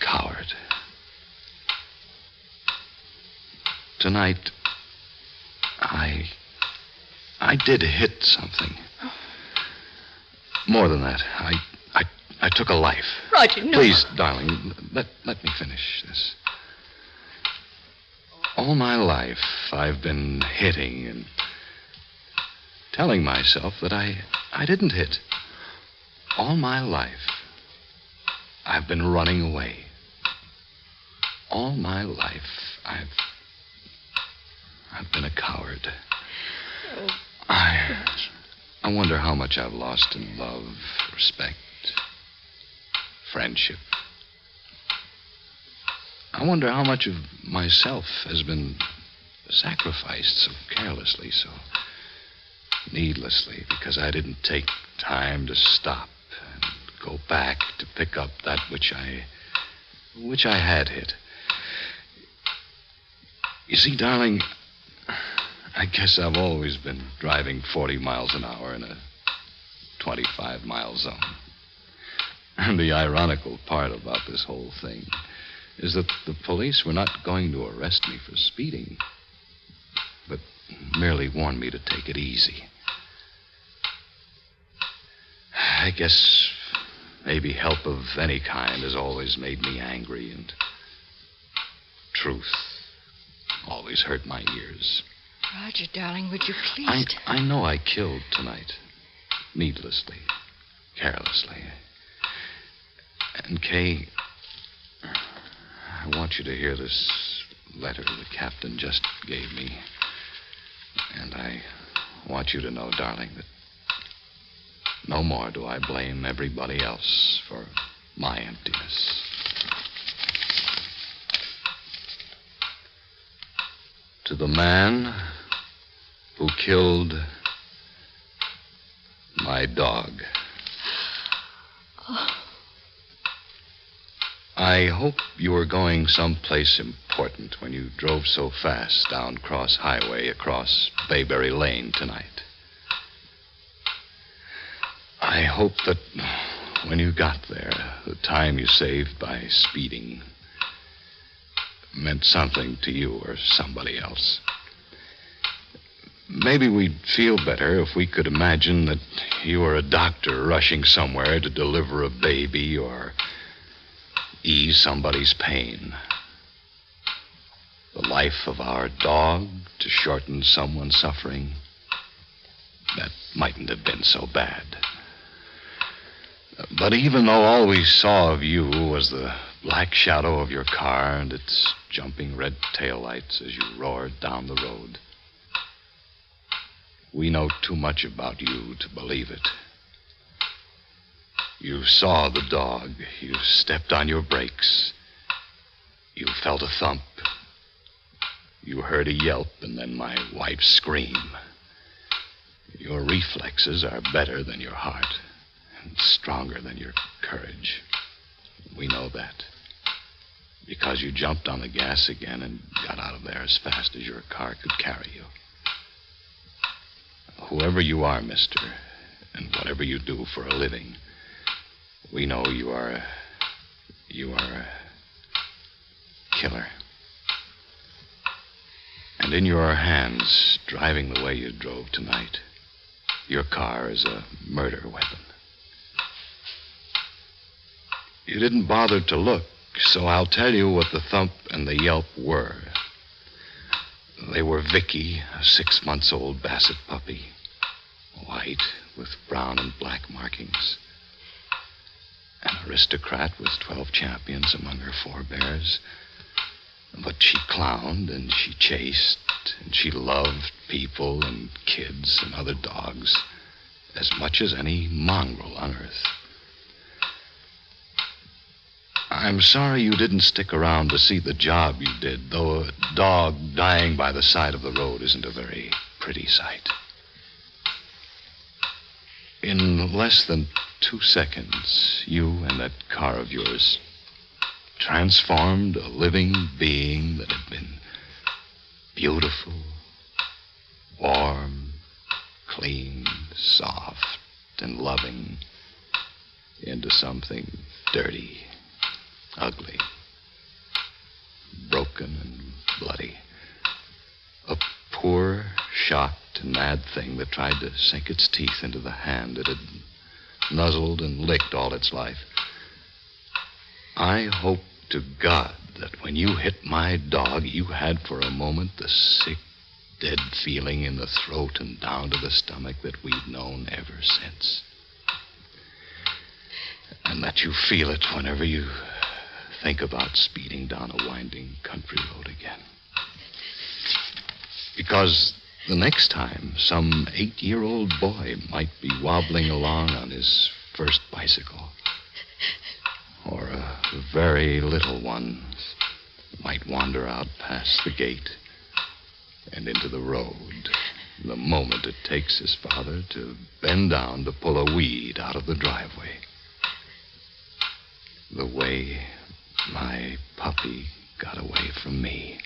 coward. Tonight, I did hit something. More than that, I took a life. Roger, no. Please, darling, let me finish this. All my life, I've been hitting and telling myself that I didn't hit. All my life, I've been running away. All my life, I've been a coward. Oh, I wonder how much I've lost in love, respect, friendship. I wonder how much of myself has been sacrificed so carelessly, so needlessly, because I didn't take time to stop and go back to pick up that which I had hit. You see, darling, I guess I've always been driving 40 miles an hour in a 25-mile zone. And the ironical part about this whole thing is that the police were not going to arrest me for speeding, but merely warned me to take it easy. I guess maybe help of any kind has always made me angry, and truth always hurt my ears. Roger, darling, would you please... I know I killed tonight. Needlessly. Carelessly. And, Kay, I want you to hear this letter the captain just gave me. And I want you to know, darling, that no more do I blame everybody else for my emptiness. To the man who killed my dog. I hope you were going someplace important when you drove so fast down Cross Highway across Bayberry Lane tonight. I hope that when you got there, the time you saved by speeding meant something to you or somebody else. Maybe we'd feel better if we could imagine that you were a doctor rushing somewhere to deliver a baby or ease somebody's pain. The life of our dog to shorten someone's suffering, that mightn't have been so bad. But even though all we saw of you was the black shadow of your car and its jumping red taillights as you roared down the road, we know too much about you to believe it. You saw the dog. You stepped on your brakes. You felt a thump. You heard a yelp and then my wife's scream. Your reflexes are better than your heart and stronger than your courage. We know that because you jumped on the gas again and got out of there as fast as your car could carry you. Whoever you are, mister, and whatever you do for a living, we know you are a killer. And in your hands, driving the way you drove tonight, your car is a murder weapon. You didn't bother to look, so I'll tell you what the thump and the yelp were. They were Vicky, a 6-month-old basset puppy, white with brown and black markings. An aristocrat with 12 champions among her forebears. But she clowned and she chased and she loved people and kids and other dogs as much as any mongrel on earth. I'm sorry you didn't stick around to see the job you did, though a dog dying by the side of the road isn't a very pretty sight. In less than 2 seconds, you and that car of yours transformed a living being that had been beautiful, warm, clean, soft, and loving into something dirty, ugly, broken, and bloody. A poor, shocked, and mad thing that tried to sink its teeth into the hand it had nuzzled and licked all its life. I hope to God that when you hit my dog, you had for a moment the sick, dead feeling in the throat and down to the stomach that we've known ever since. And that you feel it whenever you think about speeding down a winding country road again. Because the next time, some 8-year-old boy might be wobbling along on his first bicycle. Or a very little one might wander out past the gate and into the road the moment it takes his father to bend down to pull a weed out of the driveway. The way my puppy got away from me.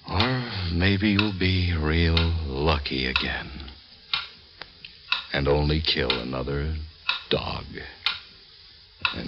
Or maybe you'll be real lucky again and only kill another dog